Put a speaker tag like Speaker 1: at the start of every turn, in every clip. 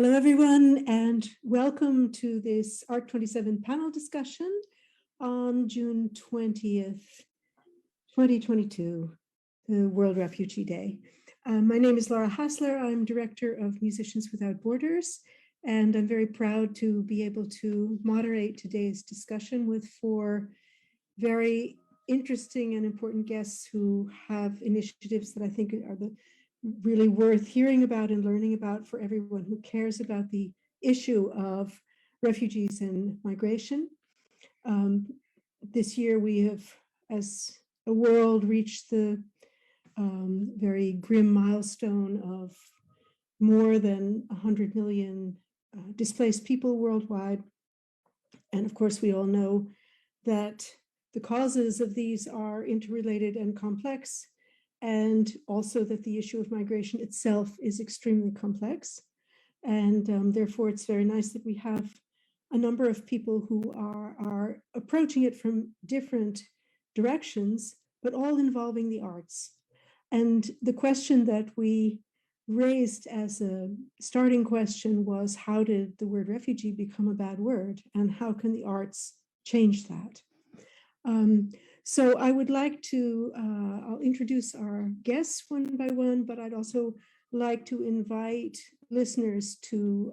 Speaker 1: Hello, everyone, and welcome to this Art27 panel discussion on June 20th, 2022, the World Refugee Day. My name is Laura Hassler. I'm Director of Musicians Without Borders, and I'm very proud to be able to moderate today's discussion with four very interesting and important guests who have initiatives that I think are really worth hearing about and learning about for everyone who cares about the issue of refugees and migration. This year we have, as a world, reached the very grim milestone of more than 100 million displaced people worldwide. And of course, we all know that the causes of these are interrelated and complex, and also that the issue of migration itself is extremely complex. And therefore, it's very nice that we have a number of people who are approaching it from different directions, but all involving the arts. And the question that we raised as a starting question was, how did the word refugee become a bad word? And how can the arts change that? So I would like to, I'll introduce our guests one by one, but I'd also like to invite listeners to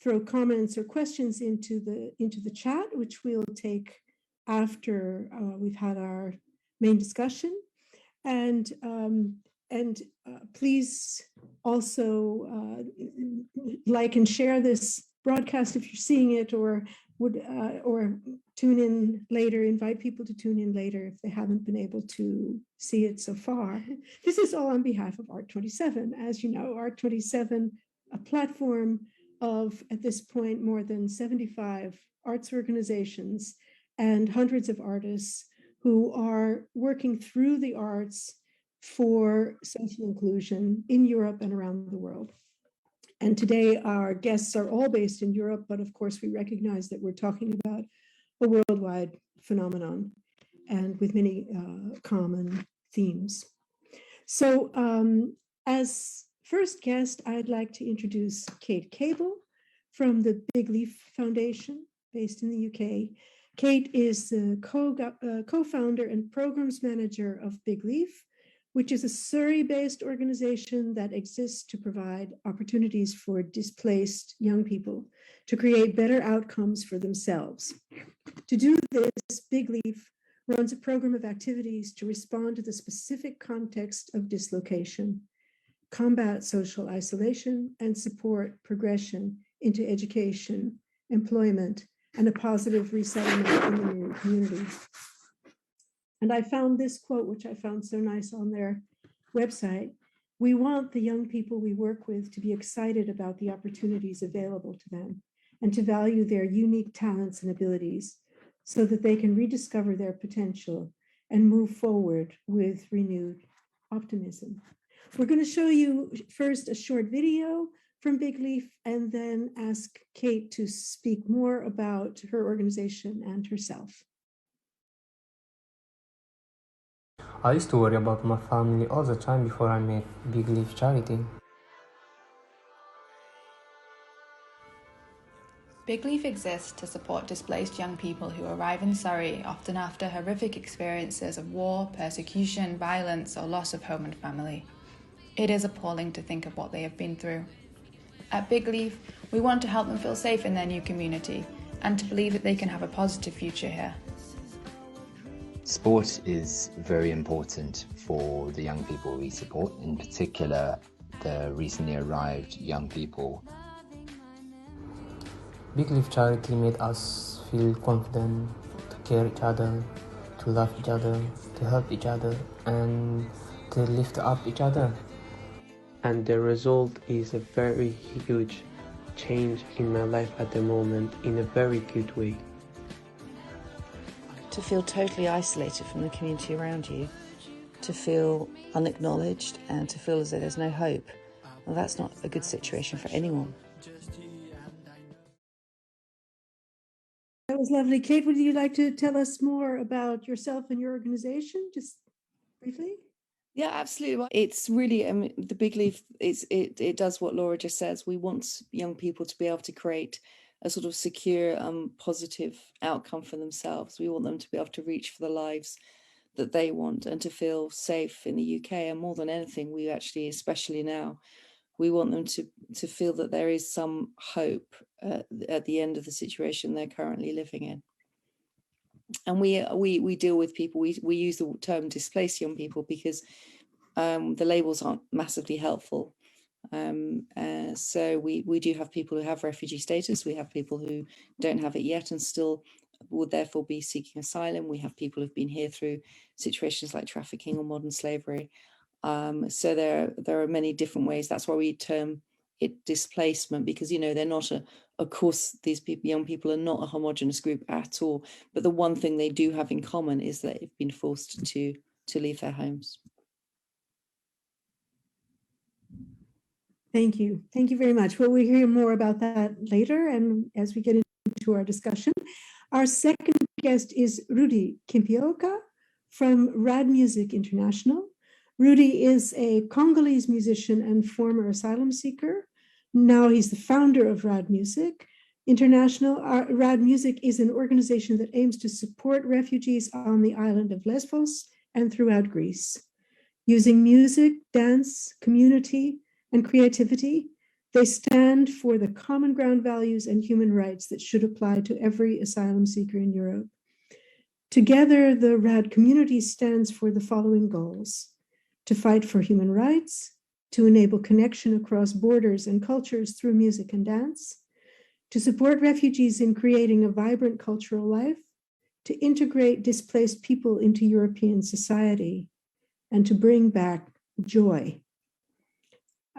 Speaker 1: throw comments or questions into the chat, which we'll take after we've had our main discussion. And please also like and share this broadcast if you're seeing it, or tune in later, invite people to tune in later if they haven't been able to see it so far. This is all on behalf of Art27. As you know, Art27, a platform of, at this point, more than 75 arts organizations and hundreds of artists who are working through the arts for social inclusion in Europe and around the world. And today our guests are all based in Europe, but of course we recognize that we're talking about a worldwide phenomenon and with many common themes. So as first guest, I'd like to introduce Kayte from the Big Leaf Foundation based in the UK. Kayte is the co-founder and programs manager of Big Leaf, which is a Surrey-based organization that exists to provide opportunities for displaced young people to create better outcomes for themselves. To do this, Big Leaf runs a program of activities to respond to the specific context of dislocation, combat social isolation, and support progression into education, employment, and a positive resettlement in the new community. And I found this quote, which I found so nice on their website. We want the young people we work with to be excited about the opportunities available to them and to value their unique talents and abilities so that they can rediscover their potential and move forward with renewed optimism. We're going to show you first a short video from Big Leaf and then ask Kayte to speak more about her organization and herself.
Speaker 2: I used to worry about my family all the time before I made Big Leaf Charity.
Speaker 3: Big Leaf exists to support displaced young people who arrive in Surrey, often after horrific experiences of war, persecution, violence, or loss of home and family. It is appalling to think of what they have been through. At Big Leaf, we want to help them feel safe in their new community and to believe that they can have a positive future here.
Speaker 4: Sport is very important for the young people we support, in particular the recently arrived young people.
Speaker 2: Big Leaf Charity made us feel confident to care each other, to love each other, to help each other, and to lift up each other.
Speaker 5: And the result is a very huge change in my life at the moment, in a very good way.
Speaker 6: To feel totally isolated from the community around you, to feel unacknowledged and to feel as though there's no hope, well, that's not a good situation for anyone.
Speaker 1: That was lovely. Kayte, would you like to tell us more about yourself and your organization, just briefly?
Speaker 6: Yeah, absolutely. It's really, I mean, the big leaf, it does what Laura just says. We want young people to be able to create a sort of secure, positive outcome for themselves. We want them to be able to reach for the lives that they want and to feel safe in the UK. And more than anything, we actually, especially now, we want them to feel that there is some hope at the end of the situation they're currently living in. And we deal with people, we use the term displaced young people because the labels aren't massively helpful. So we do have people who have refugee status. We have people who don't have it yet and still would therefore be seeking asylum. We have people who've been here through situations like trafficking or modern slavery. So there are many different ways. That's why we term it displacement, because, you know, they're not of course, these people, young people, are not a homogenous group at all. But the one thing they do have in common is that they've been forced to leave their homes.
Speaker 1: Thank you. Thank you very much. Well, we'll hear more about that later and as we get into our discussion. Our second guest is Rudy Kempioka from Rad Music International. Rudy is a Congolese musician and former asylum seeker. Now he's the founder of Rad Music International. Rad Music is an organization that aims to support refugees on the island of Lesbos and throughout Greece. Using music, dance, community, and creativity, they stand for the common ground values and human rights that should apply to every asylum seeker in Europe. Together, the RAD community stands for the following goals: to fight for human rights, to enable connection across borders and cultures through music and dance, to support refugees in creating a vibrant cultural life, to integrate displaced people into European society, and to bring back joy.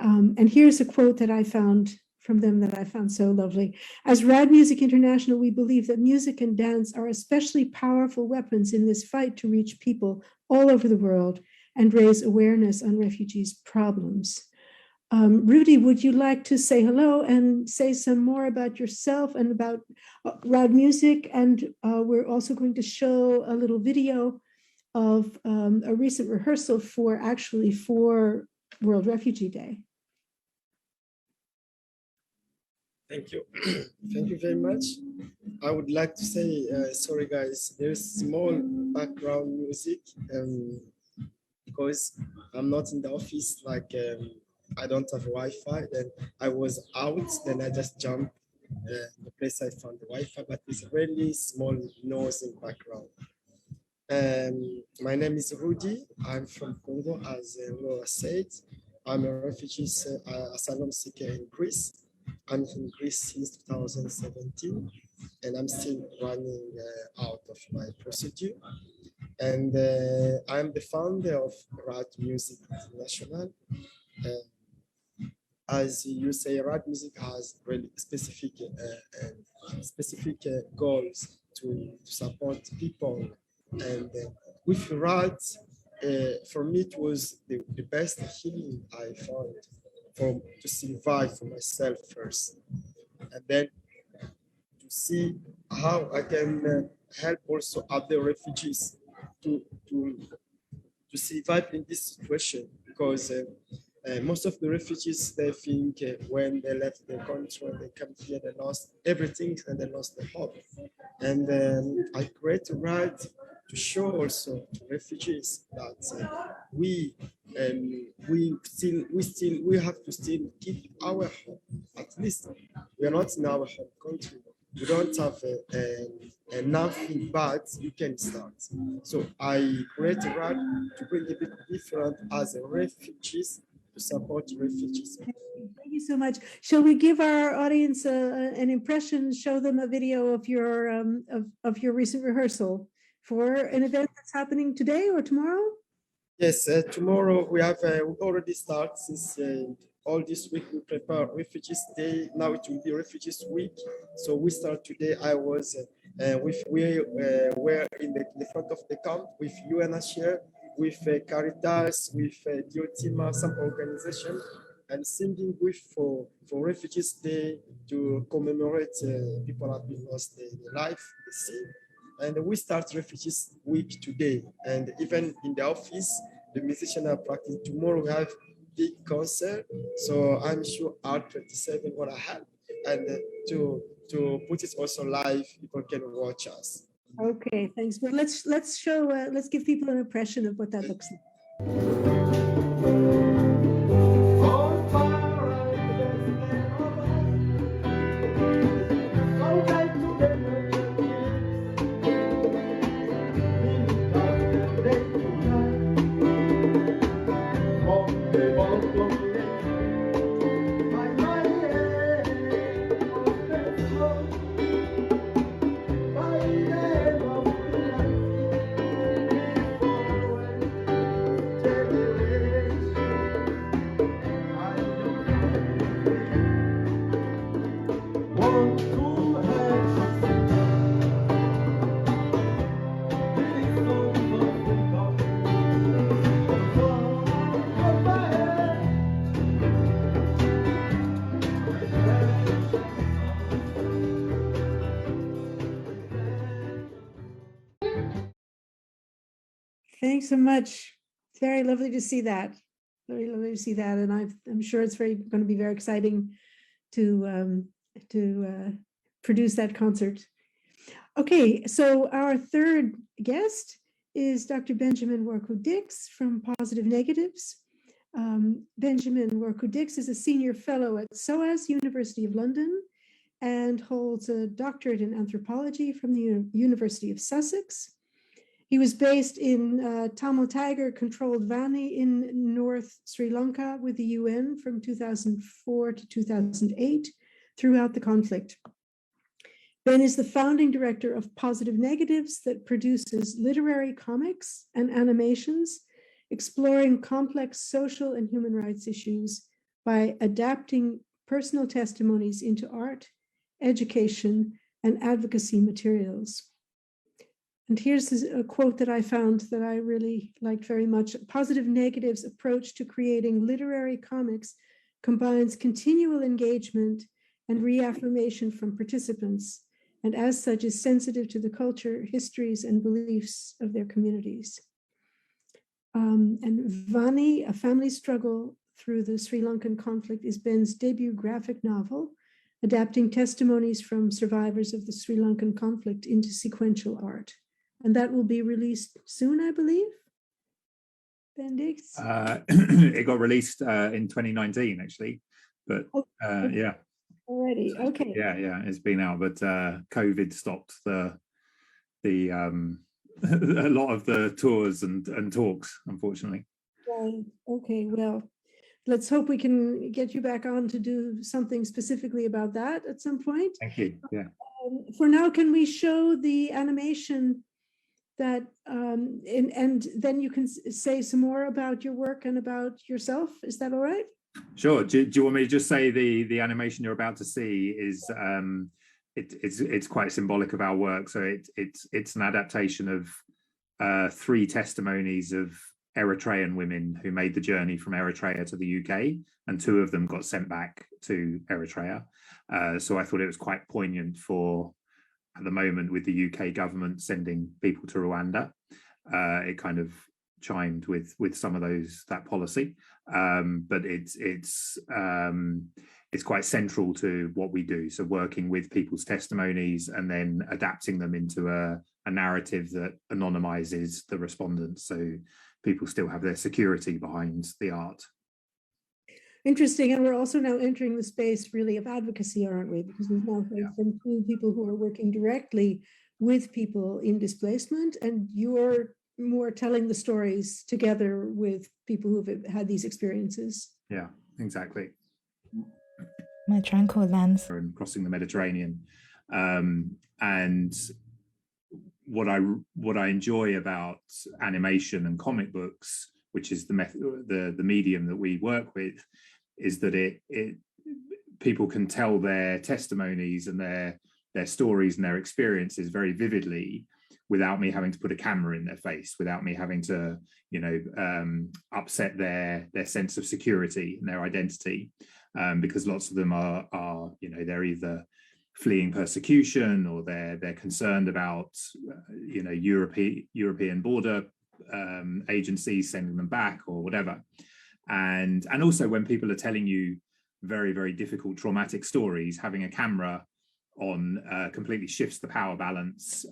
Speaker 1: And here's a quote that I found from them that I found so lovely. As Rad Music International, we believe that music and dance are especially powerful weapons in this fight to reach people all over the world and raise awareness on refugees' problems. Rudy, would you like to say hello and say some more about yourself and about Rad Music? And we're also going to show a little video of a recent rehearsal for World Refugee Day.
Speaker 7: Thank you. Thank you very much. I would like to say, sorry guys, there's small background music because I'm not in the office, like I don't have Wi-Fi. Then I was out, then I just jumped the place I found the Wi-Fi, but it's really small noise in background. My name is Rudy. I'm from Congo, as Laura said. I'm a refugee asylum seeker in Greece. I'm in Greece since 2017, and I'm still running out of my procedure. And I'm the founder of Rad Music International. As you say, Rad Music has really specific goals to support people. And with Rad, for me, it was the best healing I found to survive for myself first, and then to see how I can help also other refugees to survive in this situation, because most of the refugees, they think when they left their country, when they come here, they lost everything and they lost the hope. And I created Rad to show also to refugees that we have to still keep our hope. At least we are not in our home country. We don't have nothing, but you can start. So I created Rad to bring a bit different as a refugees, to support refugees.
Speaker 1: Thank you so much. Shall we give our audience an impression, show them a video of your recent rehearsal for an event that's happening today or tomorrow?
Speaker 7: Yes, tomorrow we have we already started since all this week. We prepare Refugees Day. Now it will be Refugees Week. So we start today. We were in the front of the camp with UNHCR, with Caritas, with Diotima, some organization, and singing for Refugees Day to commemorate people have been lost their life, the sea. And we start Refugees Week today. And even in the office, the musician are practicing. Tomorrow we have big concert, so I'm sure art27 gonna help, and to put it also live, people can watch us.
Speaker 1: Okay, thanks. But let's show let's give people an impression of what that looks like. Thanks so much. Very lovely to see that. Very lovely to see that, and I'm sure it's going to be very exciting to produce that concert. Okay, so our third guest is Dr. Benjamin Worku-Dix from PositiveNegatives. Benjamin Worku-Dix is a senior fellow at SOAS, University of London, and holds a doctorate in anthropology from the University of Sussex. He was based in Tamil Tiger-controlled Vani in North Sri Lanka with the UN from 2004 to 2008 throughout the conflict. Ben is the founding director of PositiveNegatives that produces literary comics and animations exploring complex social and human rights issues by adapting personal testimonies into art, education, and advocacy materials. And here's a quote that I found that I really liked very much. PositiveNegatives' approach to creating literary comics combines continual engagement and reaffirmation from participants, and as such is sensitive to the culture, histories, and beliefs of their communities. And Vani, A Family Struggle Through the Sri Lankan Conflict, is Ben's debut graphic novel, adapting testimonies from survivors of the Sri Lankan conflict into sequential art. And that will be released soon, I believe. Bendix?
Speaker 8: It got released in 2019, actually, but yeah.
Speaker 1: Already, okay.
Speaker 8: Yeah, it's been out, but COVID stopped the a lot of the tours and talks, unfortunately.
Speaker 1: Right. Okay. Well, let's hope we can get you back on to do something specifically about that at some point.
Speaker 8: Thank you. Yeah.
Speaker 1: For now, can we show the animation that, and then you can say some more about your work and about yourself? Is that all right?
Speaker 8: Sure. Do you want me to just say the animation you're about to see is it's quite symbolic of our work. So it's an adaptation of 3 testimonies of Eritrean women who made the journey from Eritrea to the UK, and 2 of them got sent back to Eritrea. So I thought it was quite poignant for, at the moment, with the UK government sending people to Rwanda. It kind of chimed with some of that policy, but it's quite central to what we do. So working with people's testimonies and then adapting them into a narrative that anonymizes the respondents, so people still have their security behind the art.
Speaker 1: Interesting. And we're also now entering the space really of advocacy, aren't we? Because we've now heard from 2 people who are working directly with people in displacement, and you're more telling the stories together with people who've had these experiences. Yeah,
Speaker 8: exactly.
Speaker 9: My tranquil lands.
Speaker 8: And crossing the Mediterranean. And what I enjoy about animation and comic books, which is the medium that we work with, is that people can tell their testimonies and their stories and their experiences very vividly without me having to put a camera in their face, without me having to, upset their sense of security and their identity, because lots of them are they're either fleeing persecution or they're concerned about European border agencies sending them back or whatever. And also when people are telling you very, very difficult traumatic stories, having a camera on completely shifts the power balance.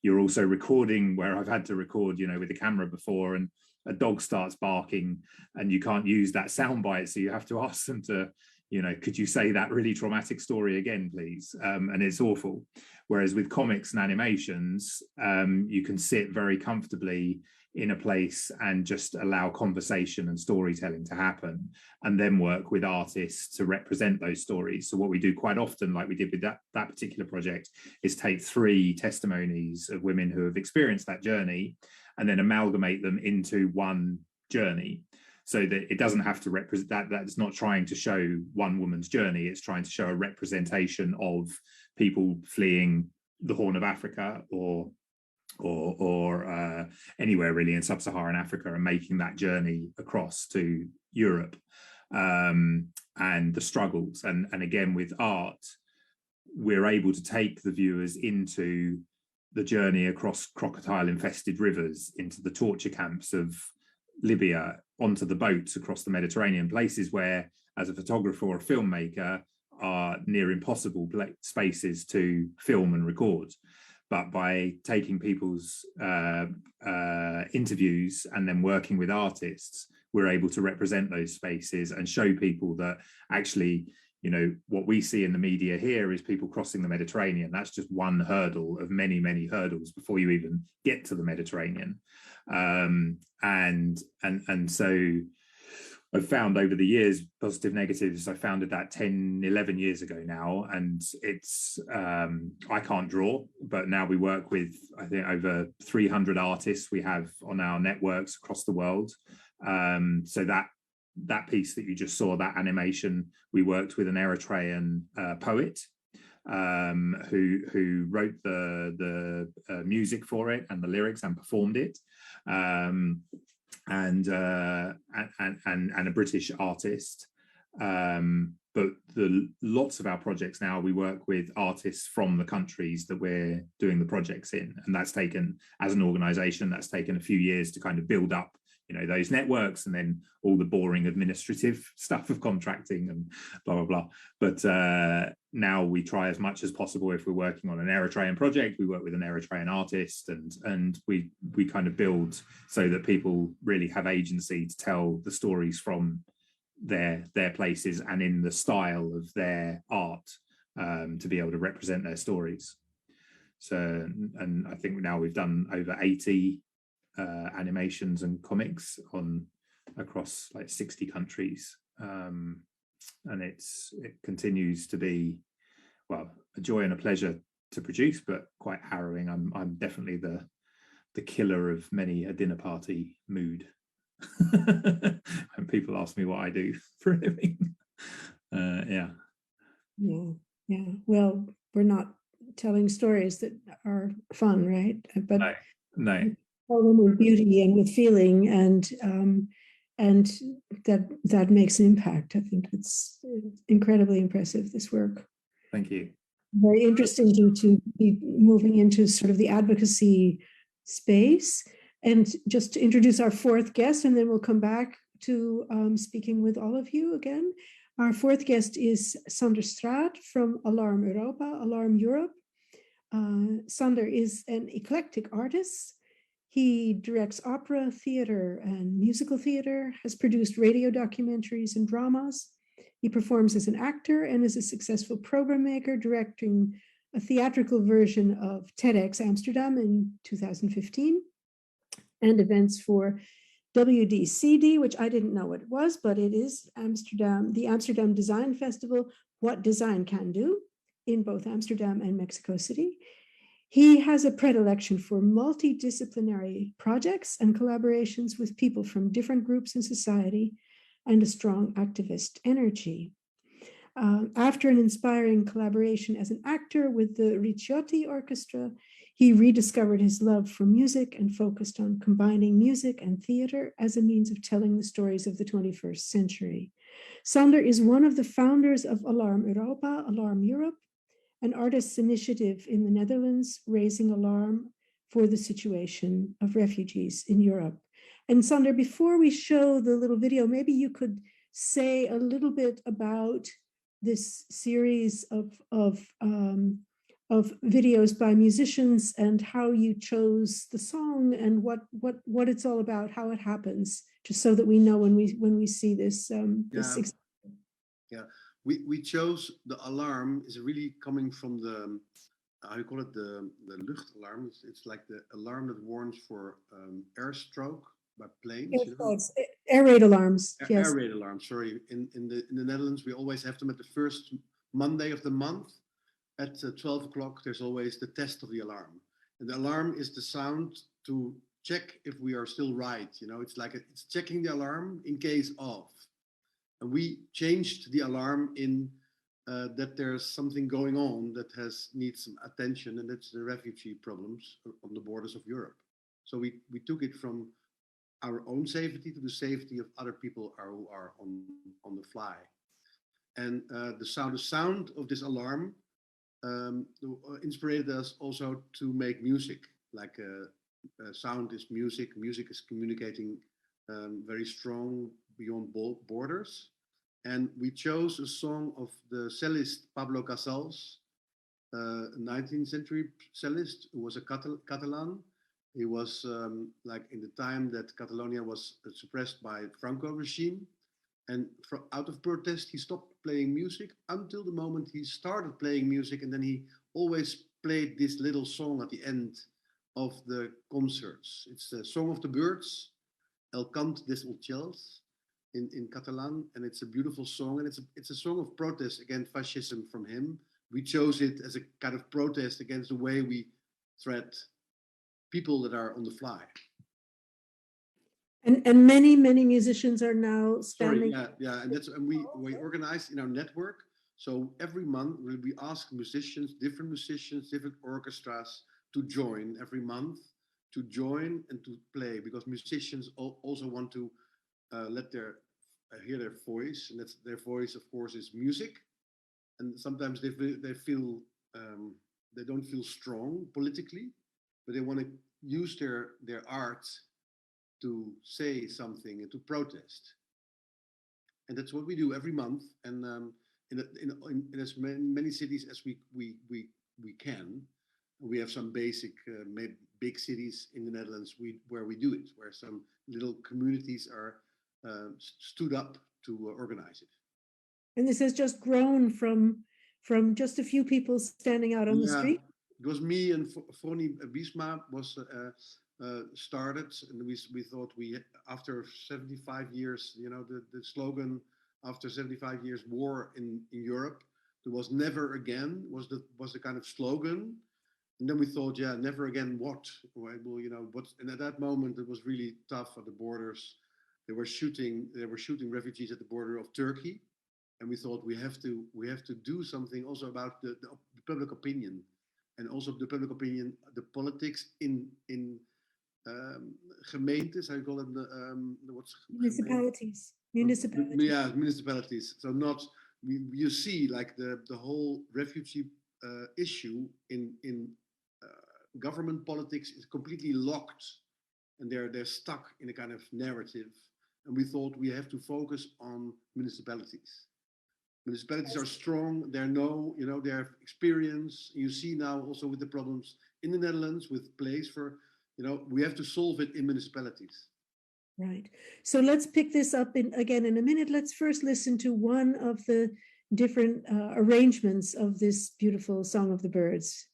Speaker 8: You're also recording where I've had to record, you know, with the camera before, and a dog starts barking and you can't use that soundbite, so you have to ask them to, you know, could you say that really traumatic story again, please? And it's awful. Whereas with comics and animations, you can sit very comfortably in a place and just allow conversation and storytelling to happen, and then work with artists to represent those stories. So what we do quite often, like we did with that particular project, is take 3 testimonies of women who have experienced that journey and then amalgamate them into one journey, so that it doesn't have to represent that. That's not trying to show one woman's journey. It's trying to show a representation of people fleeing the Horn of Africa or anywhere really in sub-Saharan Africa, and making that journey across to Europe, and the struggles. And again, with art, we're able to take the viewers into the journey across crocodile-infested rivers, into the torture camps of Libya, onto the boats across the Mediterranean, places where, as a photographer or a filmmaker, are near impossible spaces to film and record. But by taking people's interviews and then working with artists, we're able to represent those spaces and show people that actually, you know, what we see in the media here is people crossing the Mediterranean. That's just one hurdle of many, many hurdles before you even get to the Mediterranean. And so I've found over the years, PositiveNegatives, I founded that 10, 11 years ago now, and it's, I can't draw, but now we work with, I think, over 300 artists we have on our networks across the world. So that piece that you just saw, that animation, we worked with an Eritrean poet who wrote the music for it and the lyrics and performed it. And a British artist, but lots of our projects now, we work with artists from the countries that we're doing the projects in, and that's taken, as an organization, that's taken a few years to kind of build up, you know, those networks, and then all the boring administrative stuff of contracting and blah blah blah. But now we try as much as possible, if we're working on an Eritrean project, we work with an Eritrean artist, and we kind of build so that people really have agency to tell the stories from their places and in the style of their art, to be able to represent their stories. So, and I think now we've done over 80 animations and comics across like 60 countries, and it continues to be, well, a joy and a pleasure to produce, but quite harrowing. I'm definitely the killer of many a dinner party mood. When people ask me what I do for a living. Yeah.
Speaker 1: Well, we're not telling stories that are fun, right? But
Speaker 8: no.
Speaker 1: Tell them with beauty and with feeling, and that makes an impact. I think it's incredibly impressive, this work.
Speaker 8: Thank you.
Speaker 1: Very interesting to be moving into sort of the advocacy space. And just to introduce our 4th guest, and then we'll come back to speaking with all of you again. Our 4th guest is Sandra Stratt from Alarmeuropa, Alarm Europe. Xander is an eclectic artist. He directs opera, theater, and musical theater, has produced radio documentaries and dramas. He performs as an actor and is a successful program maker, directing a theatrical version of TEDx Amsterdam in 2015, and events for WDCD, which I didn't know what it was, but it is the Amsterdam Design Festival, What Design Can Do, in both Amsterdam and Mexico City. He has a predilection for multidisciplinary projects and collaborations with people from different groups in society, and a strong activist energy. After an inspiring collaboration as an actor with the Ricciotti Orchestra, he rediscovered his love for music and focused on combining music and theater as a means of telling the stories of the 21st century. Xander is one of the founders of Alarmeuropa, Alarm Europe, an artists' initiative in the Netherlands, raising alarm for the situation of refugees in Europe. And Sander, before we show the little video, maybe you could say a little bit about this series of videos by musicians and how you chose the song and what it's all about, how it happens, just so that we know when we see this.
Speaker 10: We chose the alarm is really coming from the how you call it, the luchtalarm. It's like the alarm that warns for air stroke by planes.
Speaker 1: Yes, air raid alarms. Yes.
Speaker 10: Air raid alarms. Sorry, in the Netherlands we always have them at the first Monday of the month at 12 o'clock. There's always the test of the alarm, and the alarm is the sound to check if we are still right. It's like it's checking the alarm in case of. And we changed the alarm in that there's something going on that needs some attention, and that's the refugee problems on the borders of Europe. So we took it from our own safety to the safety of other people who are on the fly. And the sound of this alarm inspired us also to make music. Like sound is music is communicating very strong beyond borders. And we chose a song of the cellist Pablo Casals, a 19th century cellist who was a Catalan. He was like in the time that Catalonia was suppressed by Franco regime. And out of protest, he stopped playing music until the moment he started playing music. And then he always played this little song at the end of the concerts. It's the Song of the Birds, El Cant des Uccells in Catalan. And it's a beautiful song. And it's a song of protest against fascism from him. We chose it as a kind of protest against the way we threat people that are on the fly.
Speaker 1: And many musicians are now standing.
Speaker 10: And we organize in our network. So every month we ask different musicians, different orchestras to join every month, to join and to play, because musicians also want to hear their voice, and that's their voice, of course, is music. And sometimes they feel they don't feel strong politically, but they want to use their art to say something and to protest. And that's what we do every month. And in as many cities as we can. We have some basic big cities in the Netherlands where we do it, where some little communities are stood up to organize it.
Speaker 1: And this has just grown from just a few people standing out on the street.
Speaker 10: It was me and Froni Biesma was started, and we thought after 75 years, the slogan after 75 years war in Europe, there was never again was the kind of slogan. And then we thought, never again what? Well, what? And at that moment it was really tough at the borders. They were shooting refugees at the border of Turkey. And we thought we have to do something also about the public opinion, and also the public opinion, the politics in gemeentes, how you call it,
Speaker 1: municipalities.
Speaker 10: Municipalities. So you see like the whole refugee issue in government politics is completely locked, and they're stuck in a kind of narrative. And we thought we have to focus on municipalities. Municipalities are strong. They have experience. You see now also with the problems in the Netherlands with place for, we have to solve it in municipalities.
Speaker 1: Right. So let's pick this up again in a minute. Let's first listen to one of the different arrangements of this beautiful Song of the Birds.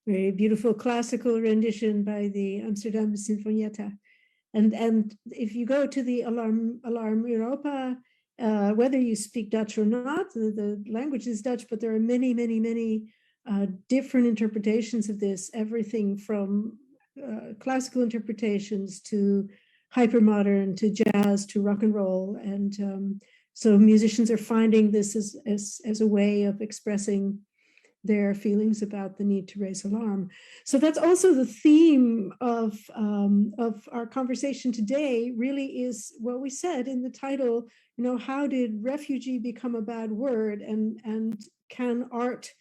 Speaker 1: very beautiful classical rendition by the Amsterdam Sinfonietta. And if you go to the Alarmeuropa, whether you speak Dutch or not, the language is Dutch, but there are many, many, many different interpretations of this, everything from classical interpretations to hypermodern, to jazz, to rock and roll. And so musicians are finding this as a way of expressing their feelings about the need to raise alarm. So that's also the theme of our conversation today, really is what we said in the title, you know, how did refugee become a bad word, and can art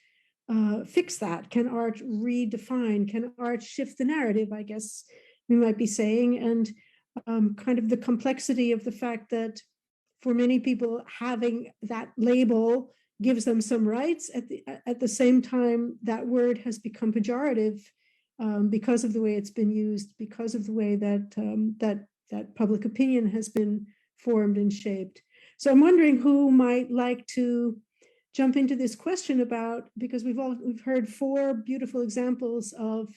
Speaker 1: fix that? Can art redefine? Can art shift the narrative, I guess we might be saying, and kind of the complexity of the fact that for many people having that label gives them some rights. At the same time, that word has become pejorative because of the way it's been used, because of the way that that public opinion has been formed and shaped. So I'm wondering who might like to jump into this question about, because we've heard 4 beautiful examples of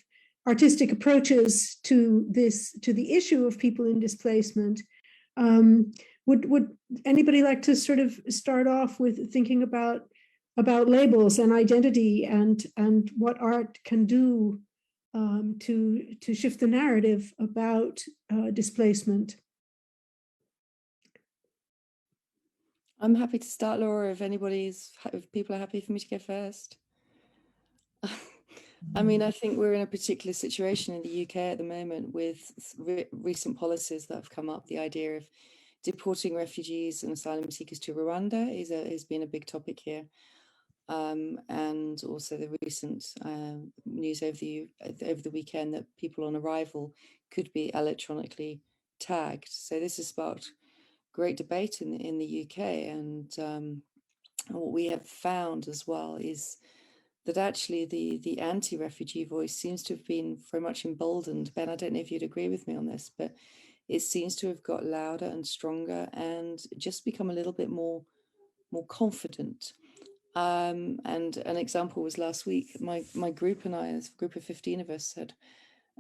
Speaker 1: artistic approaches to the issue of people in displacement. Would anybody like to sort of start off with thinking about labels and identity and what art can do to shift the narrative about displacement?
Speaker 6: I'm happy to start, Laura, if people are happy for me to go first. I mean, I think we're in a particular situation in the UK at the moment with recent policies that have come up. The idea of deporting refugees and asylum seekers to Rwanda has been a big topic here. And also the recent news over the weekend that people on arrival could be electronically tagged. So this has sparked great debate in the UK, and what we have found as well is that actually the anti-refugee voice seems to have been very much emboldened. Ben, I don't know if you'd agree with me on this, but it seems to have got louder and stronger and just become a little bit more confident. And an example was last week, my group and I, a group of 15 of us, had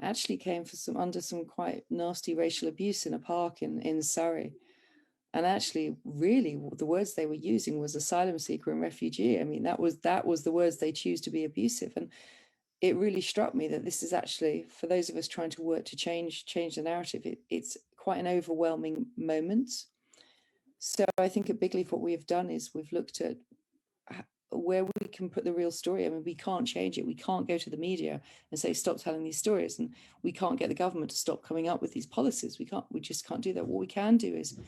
Speaker 6: actually came under some quite nasty racial abuse in a park in Surrey. And actually, really, the words they were using was asylum seeker and refugee. I mean, that was the words they choose to be abusive. And it really struck me that this is actually, for those of us trying to work to change the narrative, it's quite an overwhelming moment. So I think at Big Leaf, what we have done is we've looked at where we can put the real story. I mean, we can't change it. We can't go to the media and say, stop telling these stories. And we can't get the government to stop coming up with these policies. We just can't do that. What we can do is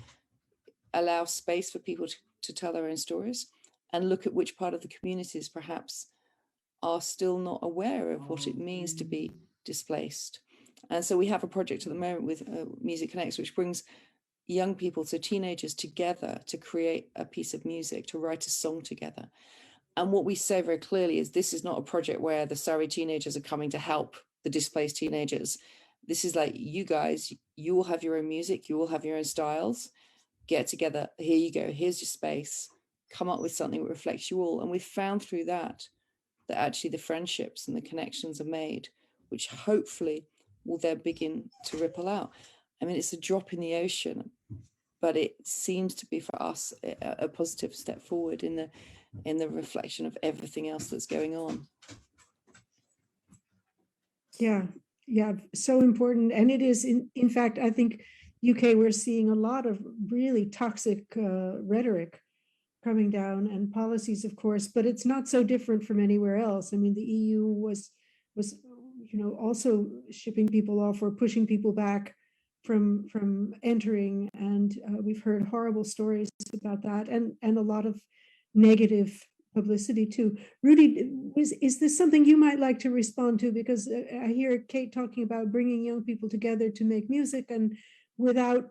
Speaker 6: allow space for people to tell their own stories and look at which part of the communities perhaps are still not aware of what it means to be displaced. And so we have a project at the moment with Music Connects, which brings young people, so teenagers, together to create a piece of music, to write a song together. And what we say very clearly is this is not a project where the Surrey teenagers are coming to help the displaced teenagers. This is like, you guys, you will have your own music, you will have your own styles. Get together, here you go, here's your space, come up with something that reflects you all. And we've found through that actually the friendships and the connections are made, which hopefully will then begin to ripple out. I mean, it's a drop in the ocean, but it seems to be for us a positive step forward in the reflection of everything else that's going on.
Speaker 1: Yeah, so important. And it is, in fact, I think UK, we're seeing a lot of really toxic rhetoric coming down, and policies, of course, but it's not so different from anywhere else. I mean, the EU was also shipping people off or pushing people back from entering, and we've heard horrible stories about that, and a lot of negative publicity too. Rudy, is this something you might like to respond to? Because I hear Kayte talking about bringing young people together to make music, and without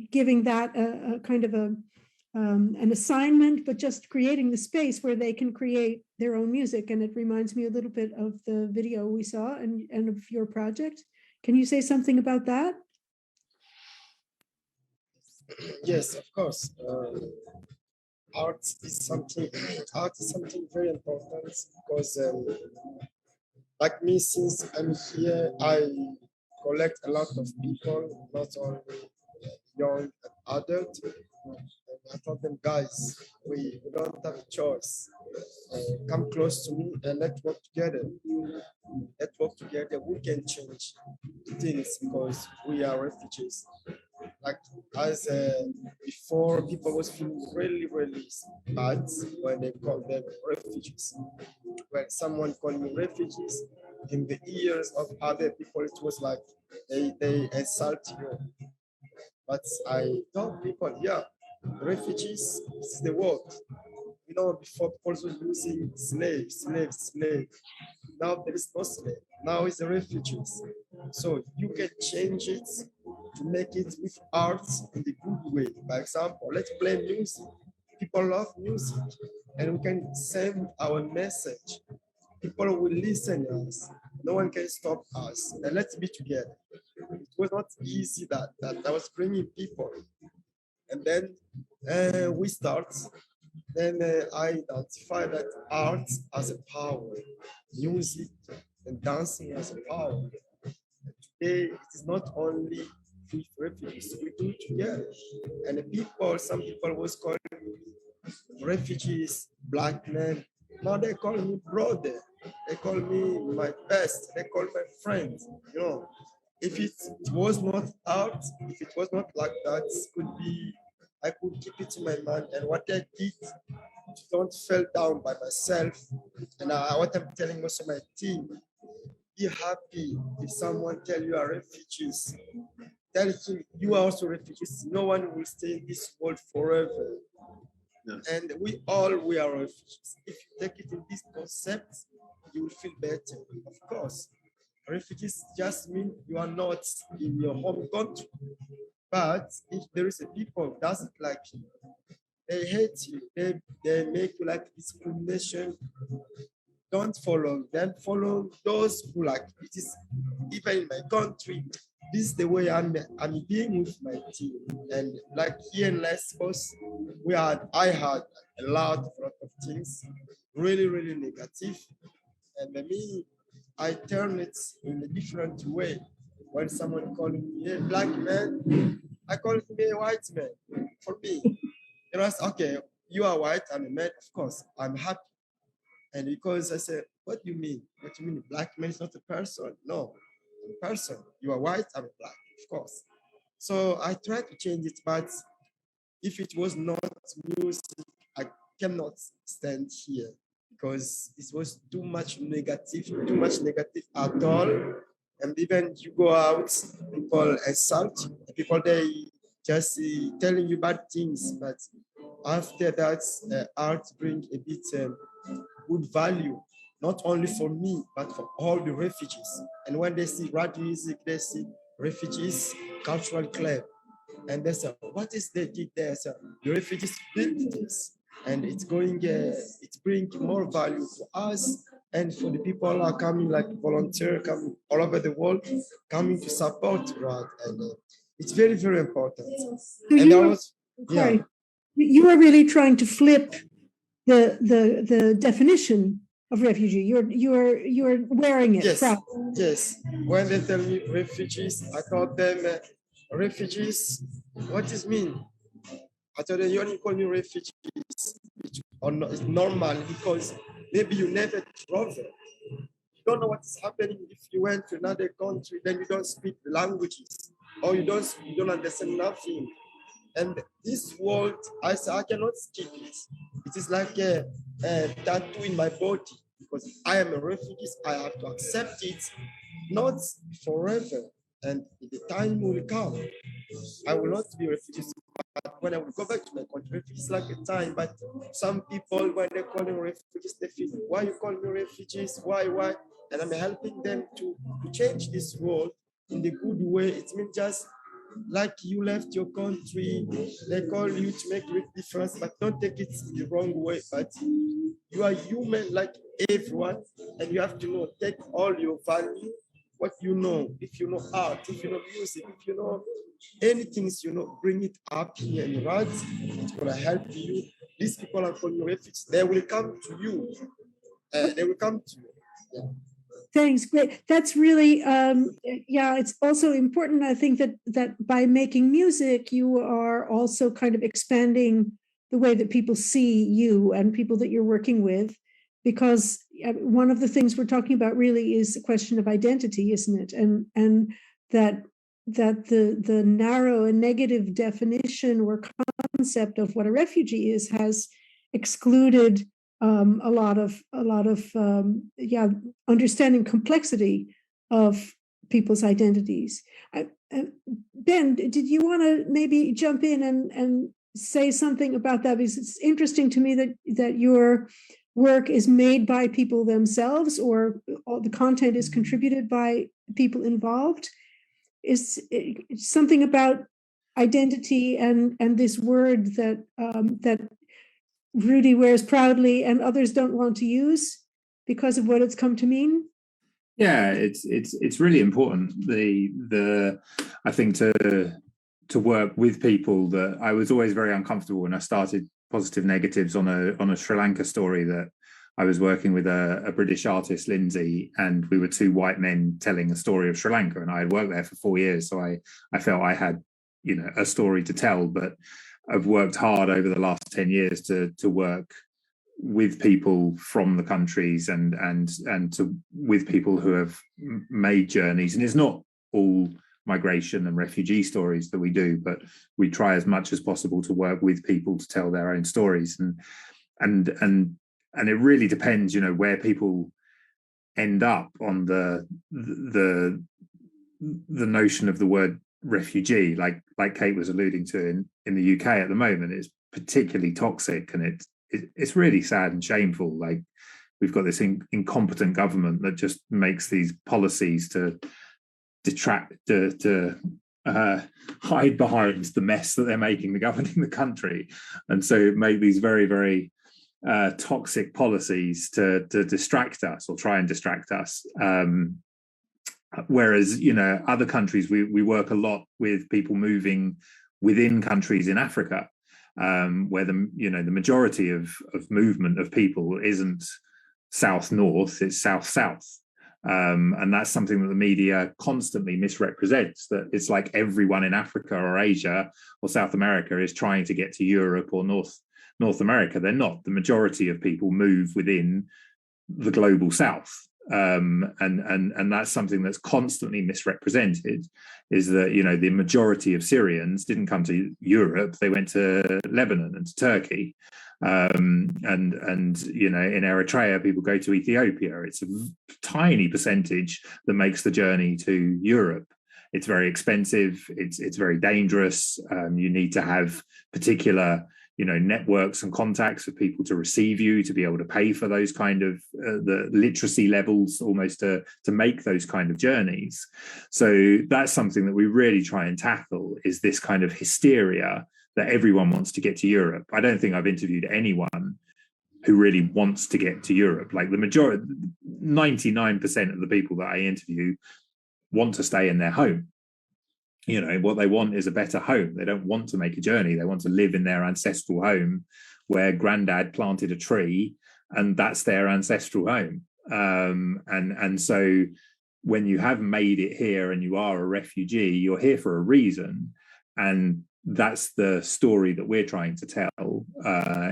Speaker 1: giving that a kind of an assignment, but just creating the space where they can create their own music. And it reminds me a little bit of the video we saw and of your project. Can you say something about that?
Speaker 7: Yes, of course. Art is something very important because Like me, since I'm here, I collect a lot of people, not only young and adult. And I told them, guys, we don't have a choice. Come close to me and let's work together. Let's work together. We can change things because we are refugees. Like as before, people was feeling really, really bad when they called them refugees. When someone called me refugees, in the ears of other people, it was like they insult you. But I told people, yeah, refugees is the word. You know, before people were using slaves. Now there is no slave. Now it's the refugees. So you can change it to make it with art in the good way. For example, let's play music. People love music, and we can send our message. People will listen to us. No one can stop us. And let's be together. It was not easy that I was bringing people. And then we start. Then I identify that art as a power, music and dancing as a power. Today, it is not only with refugees, we do it together. And the people, some people was calling me refugees, black men. Now they call me brother. They call me my best. They call my friend. You know, if it was not art, if it was not like that, could be I could keep it in my mind. And what I did, don't fell down by myself. And what I'm telling most of my team, be happy if someone tell you are refugees. Tell him you are also refugees. No one will stay in this world forever. Yes. And we are refugees. If you take it in this concept, you will feel better. Of course, refugees just mean you are not in your home country. But if there is a people who doesn't like you, they hate you, they make you like discrimination, don't follow them, follow those who like it. Is even in my country, this is the way I'm being with my team. And like here in Lesbos, I had a lot of things, really, really negative. And me, I turn it in a different way. When someone calls me a black man, I call him a white man. For me, you know, okay, you are white, I'm a man, of course, I'm happy. And because I said, what do you mean? What do you mean? Black man is not a person? No, I'm a person. You are white, I'm black, of course. So I tried to change it, but if it was not music, I cannot stand here because it was too much negative at all. And even you go out, people insult, people they just telling you bad things, but after that, art bring a bit good value, not only for me, but for all the refugees. And when they see Rudy music, they see refugees cultural club. And they say, what is they did there? So the refugees built this, and it's going, it's bringing more value for us and for the people who are coming, like volunteer, coming all over the world, coming to support Rod. And it's very, very important.
Speaker 1: So
Speaker 7: and
Speaker 1: you you are really trying to flip the definition of refugee. You're wearing it.
Speaker 7: Yes,
Speaker 1: proud.
Speaker 7: yes. When they tell me refugees, I told them refugees. What does mean? I told them you only call me refugees, or no, it's normal because maybe you never travel. You don't know what is happening if you went to another country, then you don't speak the languages, or you don't understand nothing. And this world, I say, I cannot skip it. It is like a tattoo in my body because I am a refugee. I have to accept it, not forever. And the time will come. I will not be a refugee. But when I will go back to my country, refugees like a time. But some people, when they call them refugees, they feel, why you call me refugees? Why? And I'm helping them to change this world in the good way. It means just like you left your country, they call you to make a big difference, but don't take it the wrong way. But you are human like everyone, and you have to know, take all your value, what you know. If you know art, if you know music, if you know anything, you know, bring it up here in Rad. It's gonna help you. These people are calling you refugees. They will come to you. They will come to you. Yeah.
Speaker 1: Thanks. Great. That's really, yeah, it's also important. I think that by making music, you are also kind of expanding the way that people see you and people that you're working with, because one of the things we're talking about really is the question of identity, isn't it? And that the narrow and negative definition or concept of what a refugee is has excluded a lot of understanding complexity of people's identities. Ben, did you want to maybe jump in and say something about that? Because it's interesting to me that your work is made by people themselves, or all the content is contributed by people involved. Is something about identity and this word that that Rudy wears proudly and others don't want to use because of what it's come to mean?
Speaker 8: Yeah, it's really important. I think to work with people that I was always very uncomfortable when I started PositiveNegatives on a Sri Lanka story, that I was working with a British artist, Lindsay, and we were two white men telling a story of Sri Lanka, and I had worked there for 4 years, so I felt I had, you know, a story to tell. But I've worked hard over the last 10 years to work with people from the countries and with people who have made journeys. And it's not all migration and refugee stories that we do, but we try as much as possible to work with people to tell their own stories. And it really depends, you know, where people end up on the notion of the word refugee, like Kayte was alluding to in the UK at the moment. It's particularly toxic, and it's really sad and shameful. Like, we've got this incompetent government that just makes these policies to detract, to hide behind the mess that they're making, governing the country, and so make these very, very toxic policies to distract us, or try and distract us. Whereas, you know, other countries, we work a lot with people moving within countries in Africa, where the majority of movement of people isn't south-north, it's south-south. And that's something that the media constantly misrepresents, that it's like everyone in Africa or Asia or South America is trying to get to Europe or North America. They're not. The majority of people move within the global south. And that's something that's constantly misrepresented, is that, you know, the majority of Syrians didn't come to Europe, they went to Lebanon and to Turkey. And you know, in Eritrea, people go to Ethiopia. It's a tiny percentage that makes the journey to Europe. It's very expensive, it's very dangerous. You need to have particular, you know, networks and contacts of people to receive you, to be able to pay for those kind of the literacy levels almost to make those kind of journeys. So that's something that we really try and tackle, is this kind of hysteria that everyone wants to get to Europe. I don't think I've interviewed anyone who really wants to get to Europe. Like, the majority, 99% of the people that I interview want to stay in their home. You know, what they want is a better home. They don't want to make a journey. They want to live in their ancestral home where granddad planted a tree, and that's their ancestral home. And so when you have made it here and you are a refugee, you're here for a reason. And that's the story that we're trying to tell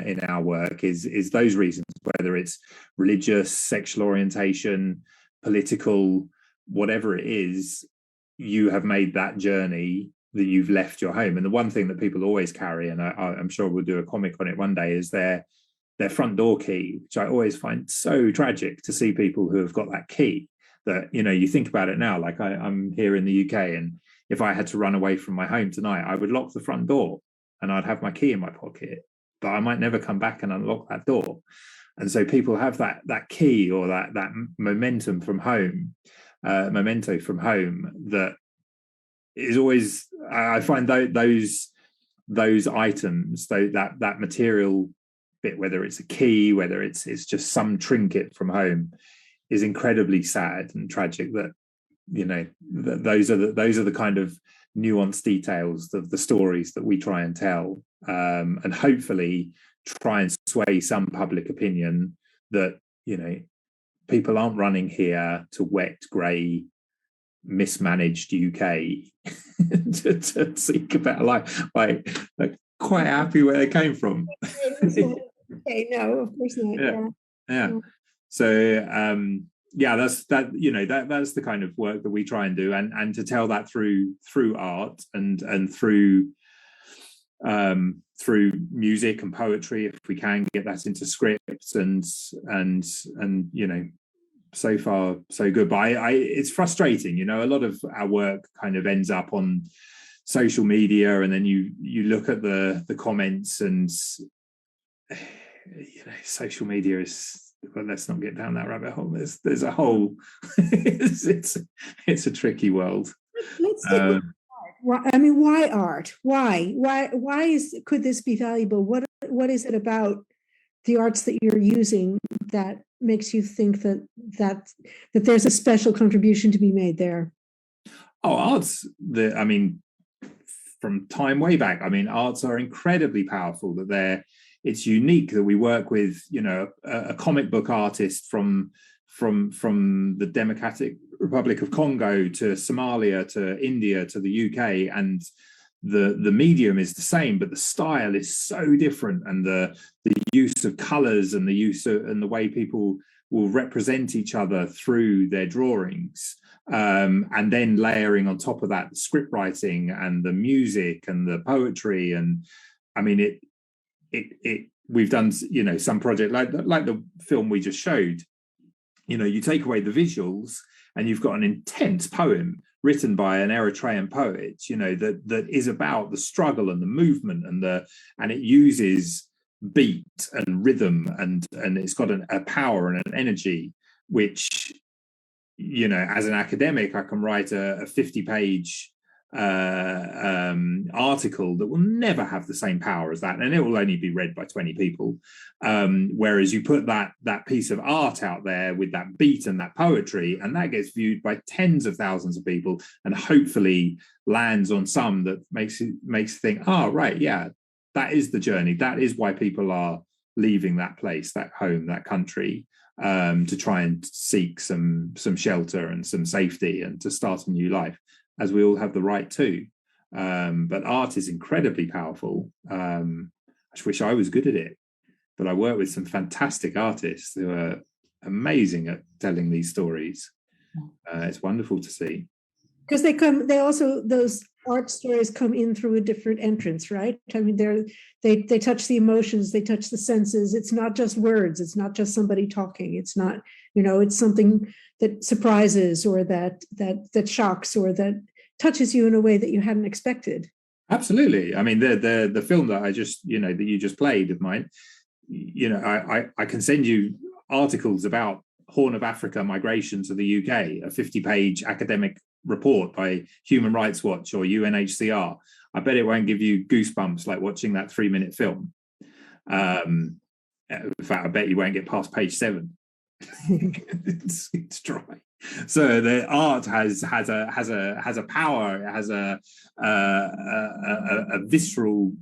Speaker 8: in our work, is those reasons, whether it's religious, sexual orientation, political, whatever it is. You have made that journey, that you've left your home. And the one thing that people always carry, and I'm sure we'll do a comic on it one day, is their front door key, which I always find so tragic to see people who have got that key. That, you know, you think about it now, like I'm here in the UK, and if I had to run away from my home tonight, I would lock the front door and I'd have my key in my pocket, but I might never come back and unlock that door. And so people have that key, or that momentum from home, memento from home, that is always, I find those items, that material bit, whether it's a key, whether it's just some trinket from home, is incredibly sad and tragic. That, you know, those are the kind of nuanced details of the stories that we try and tell, and hopefully try and sway some public opinion that, you know, people aren't running here to wet, grey, mismanaged UK to seek a better life. Like quite happy where they came from.
Speaker 1: Okay, no, of course not.
Speaker 8: Yeah. So that's the kind of work that we try and do, and to tell that through art and through music and poetry, if we can get that into scripts, and so far so good. But it's frustrating, a lot of our work kind of ends up on social media, and then you look at the comments, and social media is, well, let's not get down that rabbit hole. There's a whole it's a tricky world.
Speaker 1: Let's stick with art. I mean, why art? Why could this be valuable? What is it about the arts that you're using that makes you think that there's a special contribution to be made there?
Speaker 8: Arts, from time way back, arts are incredibly powerful. It's unique that we work with, a comic book artist from the Democratic Republic of Congo to Somalia to India to the UK, and the medium is the same, but the style is so different, and the use of colors and the way people will represent each other through their drawings, and then layering on top of that the script writing and the music and the poetry. And we've done some project like the film we just showed. You take away the visuals and you've got an intense poem written by an Eritrean poet, that is about the struggle and the movement, and it uses beat and rhythm, and it's got a power and an energy which, as an academic, I can write a 50-page article that will never have the same power as that, and it will only be read by 20 people, whereas you put that piece of art out there with that beat and that poetry, and that gets viewed by tens of thousands of people, and hopefully lands on some that makes you think, right, yeah, that is the journey, that is why people are leaving that place, that home, that country, to try and seek some shelter and some safety, and to start a new life, as we all have the right to. But art is incredibly powerful. I just wish I was good at it, but I work with some fantastic artists who are amazing at telling these stories. It's wonderful to see.
Speaker 1: Because those art stories come in through a different entrance, right? They touch the emotions, they touch the senses. It's not just words, it's not just somebody talking. It's not, it's something that surprises, or that shocks, or that touches you in a way that you hadn't expected.
Speaker 8: Absolutely. The film that I just, that you just played of mine, I can send you articles about Horn of Africa migration to the UK, a 50-page academic report by Human Rights Watch or UNHCR. I bet it won't give you goosebumps like watching that 3-minute film. In fact, I bet you won't get past page 7. It's dry. So the art has a power. It has a visceral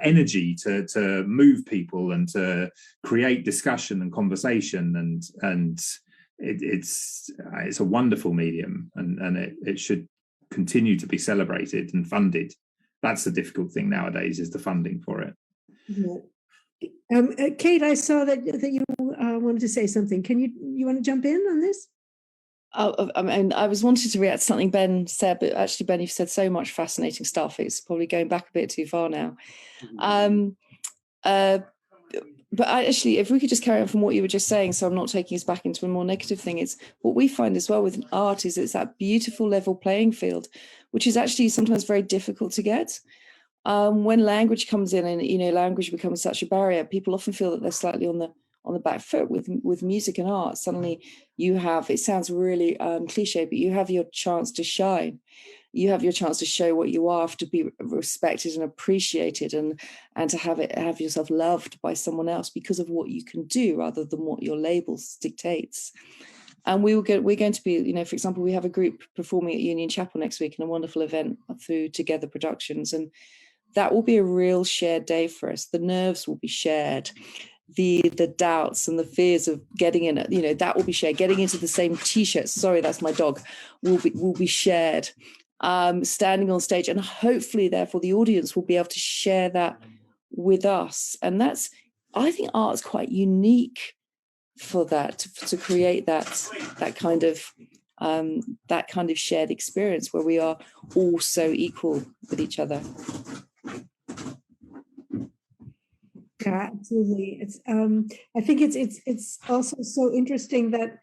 Speaker 8: energy to move people and to create discussion and conversation, and it's a wonderful medium, and it should continue to be celebrated and funded. That's the difficult thing nowadays, is the funding for it.
Speaker 1: Yeah. Kayte, I saw that you wanted to say something. You want to jump in on this?
Speaker 6: I was wanting to react to something Ben said, but actually, Ben, you've said so much fascinating stuff. It's probably going back a bit too far now. But actually, if we could just carry on from what you were just saying, so I'm not taking us back into a more negative thing, it's what we find as well with art is it's that beautiful level playing field, which is actually sometimes very difficult to get. When language comes in, and language becomes such a barrier, people often feel that they're slightly on the back foot with music and art. Suddenly you have, it sounds really cliche, but you have your chance to shine. You have your chance to show what you are, to be respected and appreciated, and to have yourself loved by someone else because of what you can do rather than what your labels dictates. And we're going to be, for example, we have a group performing at Union Chapel next week in a wonderful event through Together Productions, and that will be a real shared day for us. The nerves will be shared. the doubts and the fears of getting in, that will be shared. Getting into the same t-shirts, sorry, that's my dog, will be shared. Standing on stage, and hopefully, therefore, the audience will be able to share that with us. And I think art's quite unique for that, to create that kind of shared experience where we are all so equal with each other.
Speaker 1: Yeah, absolutely. It's I think it's also so interesting that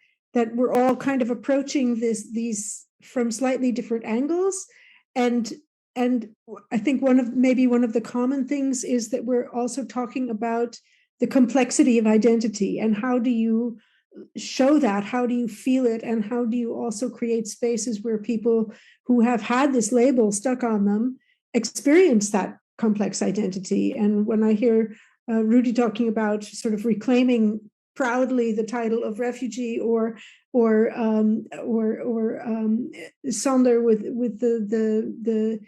Speaker 1: we're all kind of approaching these from slightly different angles, and I think one of the common things is that we're also talking about the complexity of identity, and how do you show that, how do you feel it, and how do you also create spaces where people who have had this label stuck on them experience that complex identity. And when I hear Rudy talking about sort of reclaiming proudly the title of refugee, or Xander with the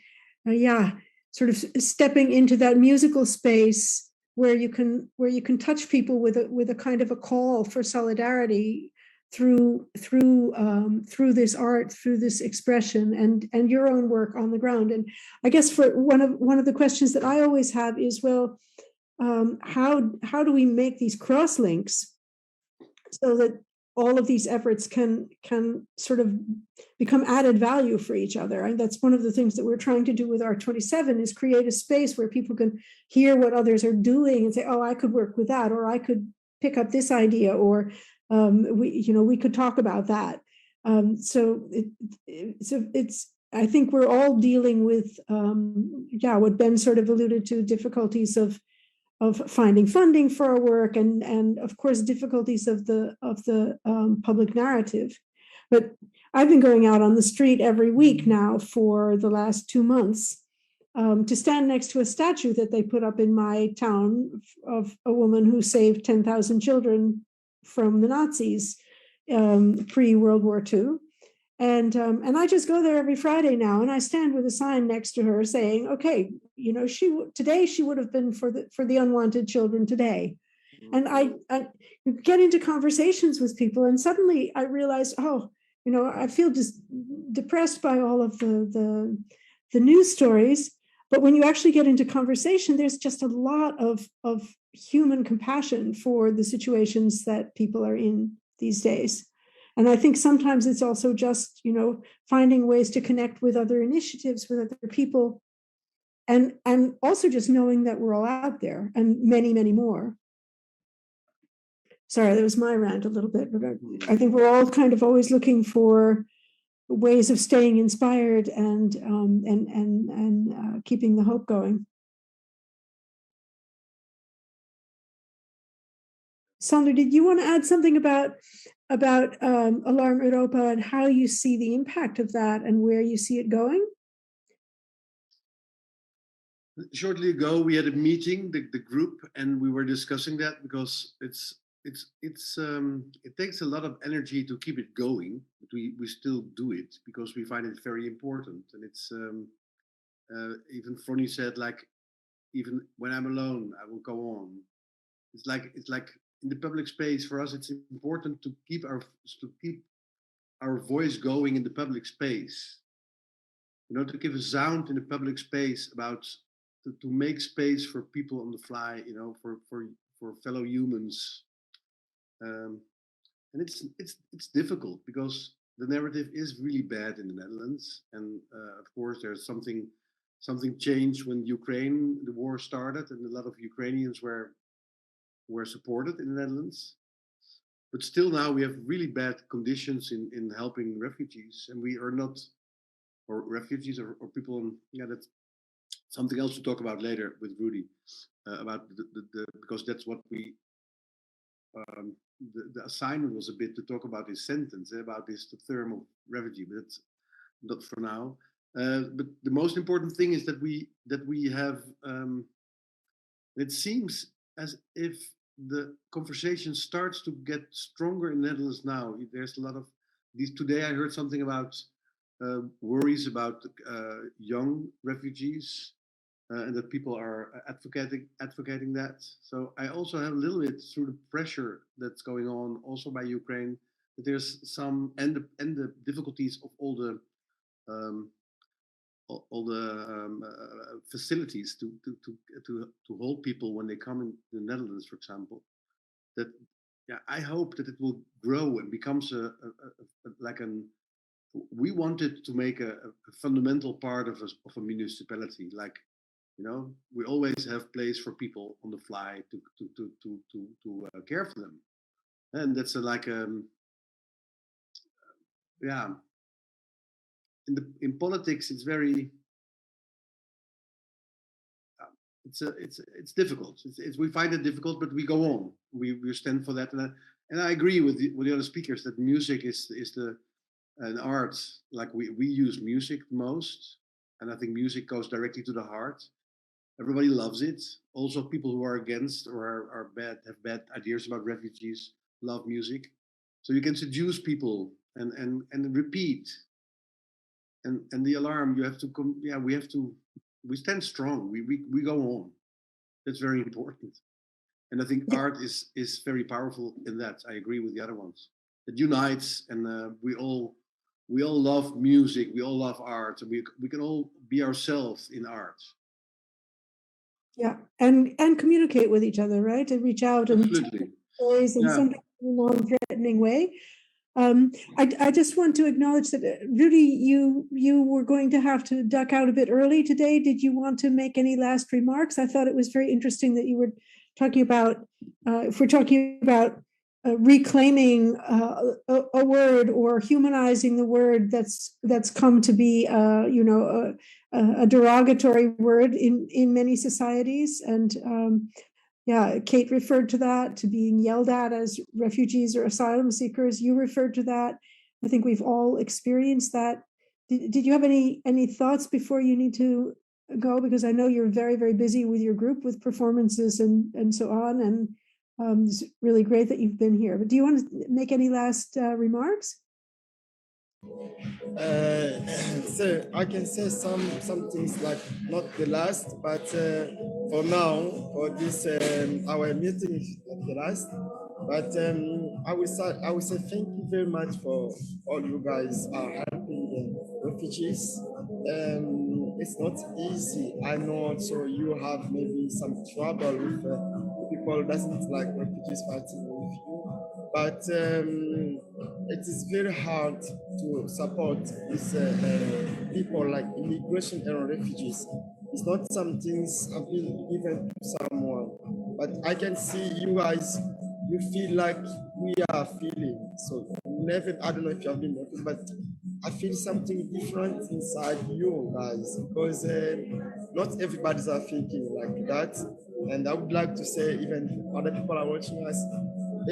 Speaker 1: sort of stepping into that musical space where you can touch people with a kind of a call for solidarity through this art, through this expression, and your own work on the ground. And I guess for one of the questions that I always have is, well, how do we make these cross links so that all of these efforts can sort of become added value for each other? And that's one of the things that we're trying to do with art27, is create a space where people can hear what others are doing and say, oh, I could work with that, or I could pick up this idea, or we could talk about that. So it's I think we're all dealing with what Ben sort of alluded to, difficulties of finding funding for our work, and of course difficulties of the public narrative. But I've been going out on the street every week now for the last 2 months to stand next to a statue that they put up in my town of a woman who saved 10,000 children from the Nazis pre-World War II. And I just go there every Friday now, and I stand with a sign next to her saying, okay, today she would have been for the unwanted children today. And I get into conversations with people, and suddenly I realize, I feel just depressed by all of the news stories. But when you actually get into conversation, there's just a lot of human compassion for the situations that people are in these days. And I think sometimes it's also just, finding ways to connect with other initiatives, with other people, and also just knowing that we're all out there, and many, many more. Sorry, that was my rant a little bit, but I think we're all kind of always looking for ways of staying inspired and keeping the hope going. Sandra, did you want to add something about Alarm Europa and how you see the impact of that and where you see it going?
Speaker 10: Shortly ago, we had a meeting, the group, and we were discussing that, because it takes a lot of energy to keep it going, but we still do it because we find it very important. And it's even Fonny said, like, even when I'm alone, I will go on. It's like in the public space for us, it's important to keep our voice going in the public space. To give a sound in the public space about to make space for people on the fly, for fellow humans. And it's difficult because the narrative is really bad in the Netherlands, and of course there's something changed when the war started, and a lot of Ukrainians were supported in the Netherlands. But still now we have really bad conditions in helping refugees, and we are not, or refugees or people that's something else to talk about later with Rudy, about the because that's what we the assignment was a bit to talk about this sentence, about this term of refugee, but it's not for now. But the most important thing is that we have it seems as if the conversation starts to get stronger in the Netherlands now. There's a lot of these. Today I heard something about worries about young refugees, and that people are advocating that. So I also have a little bit through the pressure that's going on also by Ukraine, that there's some and the difficulties of all the facilities to hold people when they come in the Netherlands, for example. That I hope that it will grow and becomes we wanted to make a fundamental part of a municipality. Like, we always have place for people on the fly to care for them, and that's in politics it's very it's difficult. We find it difficult, but we go on. We stand for that, and I agree with the other speakers that music is an art. Like we use music most, and I think music goes directly to the heart. Everybody loves it. Also, people who are against or have bad ideas about refugees love music. So you can seduce people and repeat. And the alarm, you have to come. Yeah, we stand strong. We go on. That's very important. And I think art is very powerful in that. I agree with the other ones. It unites, and we all love music. We all love art. And we can all be ourselves in art.
Speaker 1: Yeah, and communicate with each other, right? And reach out and tell stories in some non-threatening way. I just want to acknowledge that, Rudy, you were going to have to duck out a bit early today. Did you want to make any last remarks? I thought it was very interesting that you were talking about, if we're talking about reclaiming a word or humanizing the word that's come to be, a derogatory word in many societies. And Kayte referred to that, to being yelled at as refugees or asylum seekers. You referred to that. I think we've all experienced that. Did you have any thoughts before you need to go? Because I know you're very, very busy with your group, with performances and so on. And it's really great that you've been here. But do you want to make any last remarks?
Speaker 7: So I can say some things, like not the last, but for now, for this our meeting is not the last. But I will say thank you very much for all you guys are helping the refugees. It's not easy. I know. So you have maybe some trouble with people doesn't like refugees fighting with you, but it is very hard to support these people like immigration and refugees. It's not some things have been given to someone, but I can see you guys, you feel like we are feeling. So never, I don't know if you have been noticed, but I feel something different inside you guys, because not everybody's are thinking like that. And I would like to say, even other people are watching us,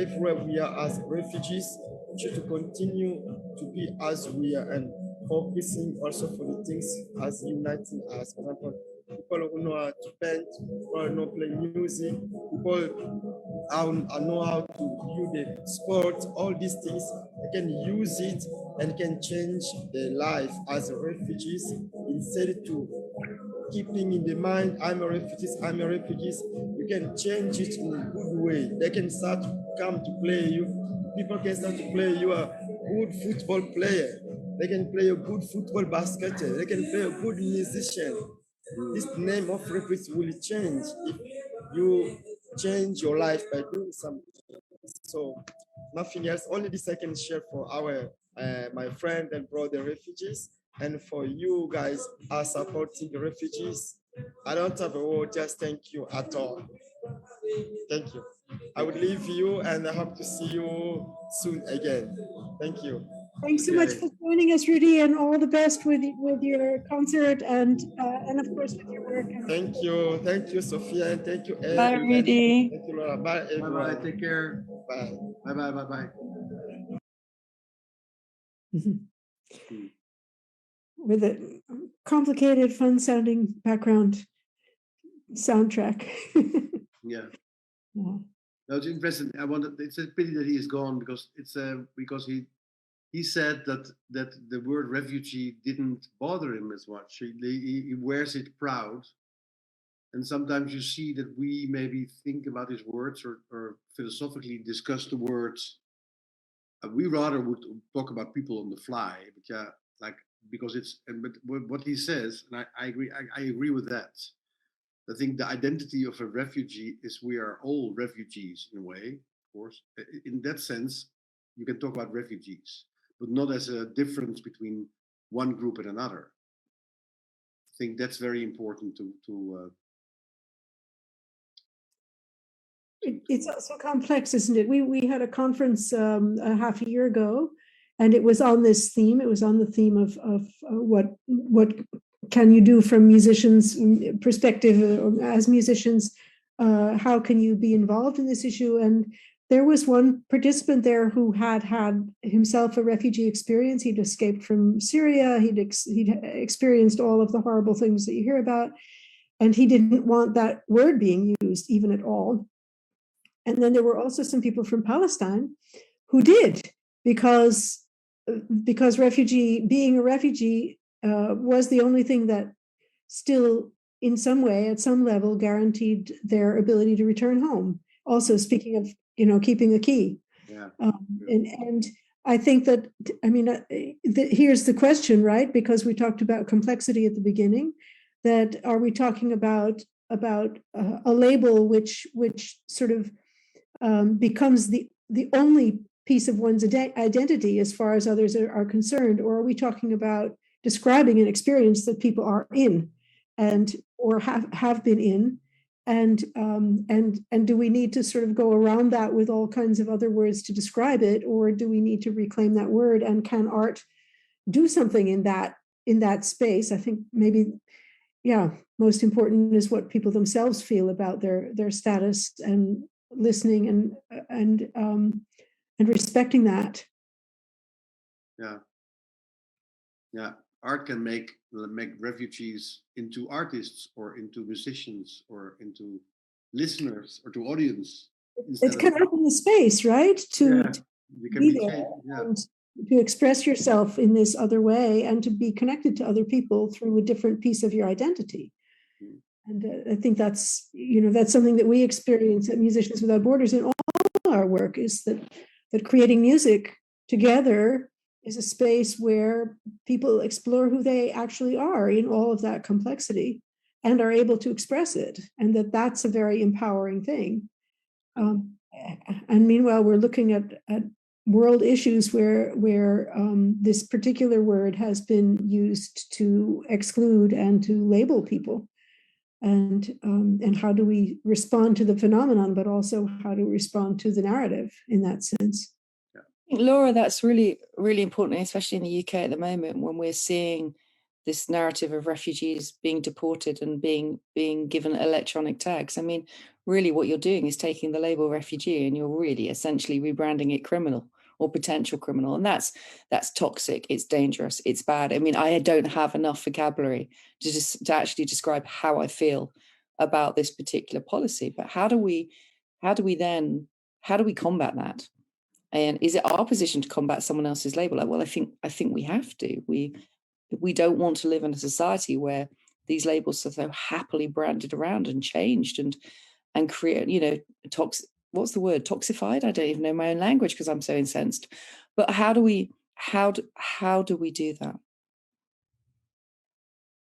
Speaker 7: everywhere we are as refugees, we should to continue to be as we are, and focusing also for the things as uniting us. For example, people who know how to paint, people who know play music, people know how to do the sport, all these things, they can use it and can change their life as refugees, instead to keeping in the mind, I'm a refugee, I'm a refugee. You can change it in a good way. They can start to come to play you. People can start to play you a good football player. They can play a good football basketer. They can play a good musician. This name of refugee will change if you change your life by doing something. So nothing else. Only this I can share for our my friend and brother refugees, and for you guys are supporting the refugees. I don't have a word. Just thank you at all. Thank you. I would leave you, and I hope to see you soon again. Thank you.
Speaker 1: Thanks so much for joining us, Rudy, and all the best with your concert and of course with your work.
Speaker 7: Thank you, Sophia, and thank you,
Speaker 6: Bye, Rudy.
Speaker 7: Thank you, Laura. Bye, everyone.
Speaker 10: Bye bye. Take care.
Speaker 7: Bye.
Speaker 10: Bye bye. Bye bye.
Speaker 1: With a complicated, fun-sounding background soundtrack.
Speaker 10: Yeah. No, it's impressive. It's a pity that he is gone, because because he said that the word refugee didn't bother him as much. He wears it proud, And sometimes you see that we maybe think about these words or philosophically discuss the words. We rather would talk about people on the fly, but yeah, like because it's. But what he says, and I agree. I agree with that. I think the identity of a refugee is we are all refugees in a way, of course. In that sense, you can talk about refugees, but not as a difference between one group and another. I think that's very important to
Speaker 1: It's so complex, isn't it? We had a conference a half a year ago, and it was on this theme. It was on the theme of what can you do from musicians' perspective as musicians? How can you be involved in this issue? And there was one participant there who had himself a refugee experience. He'd escaped from Syria. He'd experienced all of the horrible things that you hear about, and he didn't want that word being used even at all. And then there were also some people from Palestine who did, because being a refugee was the only thing that still, in some way, at some level, guaranteed their ability to return home. Also, speaking of, keeping the key.
Speaker 10: Yeah.
Speaker 1: And I think that, here's the question, right? Because we talked about complexity at the beginning, that are we talking about a label which sort of becomes the only piece of one's identity as far as others are concerned, or are we talking about describing an experience that people are in and or have been in, and do we need to sort of go around that with all kinds of other words to describe it, or do we need to reclaim that word, and can art do something in that space? I think maybe, yeah, most important is what people themselves feel about their status, and listening and respecting that.
Speaker 10: Yeah, art can make refugees into artists or into musicians or into listeners or to audience.
Speaker 1: It can open the space, right?
Speaker 10: You can
Speaker 1: be there and to express yourself in this other way, and to be connected to other people through a different piece of your identity. And I think that's something that we experience at Musicians Without Borders in all our work, is that creating music together is a space where people explore who they actually are in all of that complexity and are able to express it, and that's a very empowering thing. And meanwhile, we're looking at world issues where this particular word has been used to exclude and to label people. And how do we respond to the phenomenon, but also how do we respond to the narrative in that sense?
Speaker 6: I think, Laura, that's really, really important, especially in the UK at the moment, when we're seeing this narrative of refugees being deported and being given electronic tags. I mean, really what you're doing is taking the label refugee and you're really essentially rebranding it criminal or potential criminal. And that's toxic, it's dangerous, it's bad. I mean, I don't have enough vocabulary to actually describe how I feel about this particular policy. But how do we combat that? And is it our position to combat someone else's label? Well, I think we have to. We don't want to live in a society where these labels are so happily branded around and changed and create, what's the word? Toxified? I don't even know my own language because I'm so incensed. But how do we do that?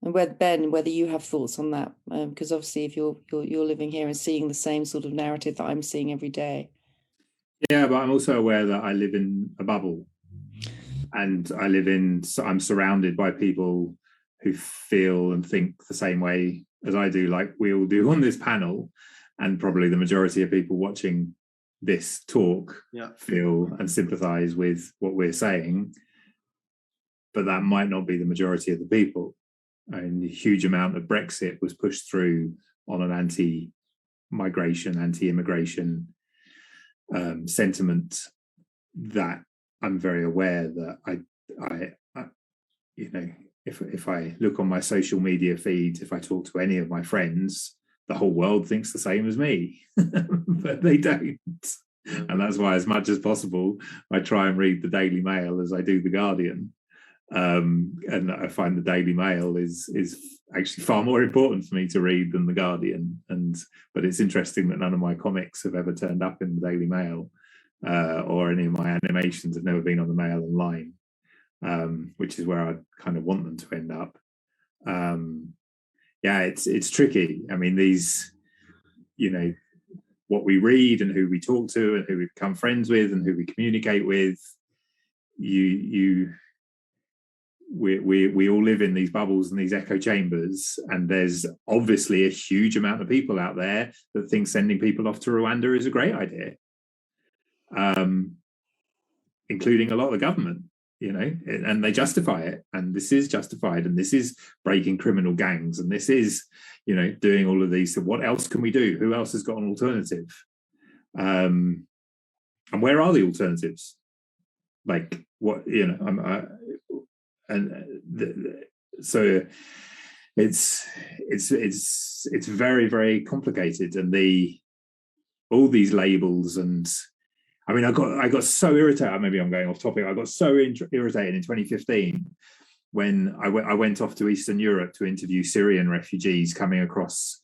Speaker 6: And whether you have thoughts on that, because obviously if you're living here and seeing the same sort of narrative that I'm seeing every day.
Speaker 8: Yeah, but I'm also aware that I live in a bubble, and I'm surrounded by people who feel and think the same way as I do, like we all do on this panel, and probably the majority of people watching this talk feel and sympathize with what we're saying, but that might not be the majority of the people. And a huge amount of Brexit was pushed through on an anti-migration, anti-immigration sentiment that I'm very aware that I if I look on my social media feeds, if I talk to any of my friends, the whole world thinks the same as me, but they don't. And that's why, as much as possible, I try and read the Daily Mail as I do the Guardian, And I find the Daily Mail is actually far more important for me to read than the Guardian. But it's interesting that none of my comics have ever turned up in the Daily Mail, or any of my animations have never been on the Mail Online, which is where I kind of want them to end up. Yeah, it's tricky. I mean, these, you know, what we read and who we talk to and who we become friends with and who we communicate with, we all live in these bubbles and these echo chambers, and there's obviously a huge amount of people out there that think sending people off to Rwanda is a great idea, including a lot of the government, you know, and they justify it, and this is justified, and this is breaking criminal gangs, and this is, you know, doing all of these. So what else can we do? Who else has got an alternative? And where are the alternatives? Like, what, you know, so it's very, very complicated, and all these labels. And I mean, I got so irritated. Maybe I'm going off topic. I got so irritated in 2015 when I went off to Eastern Europe to interview Syrian refugees coming across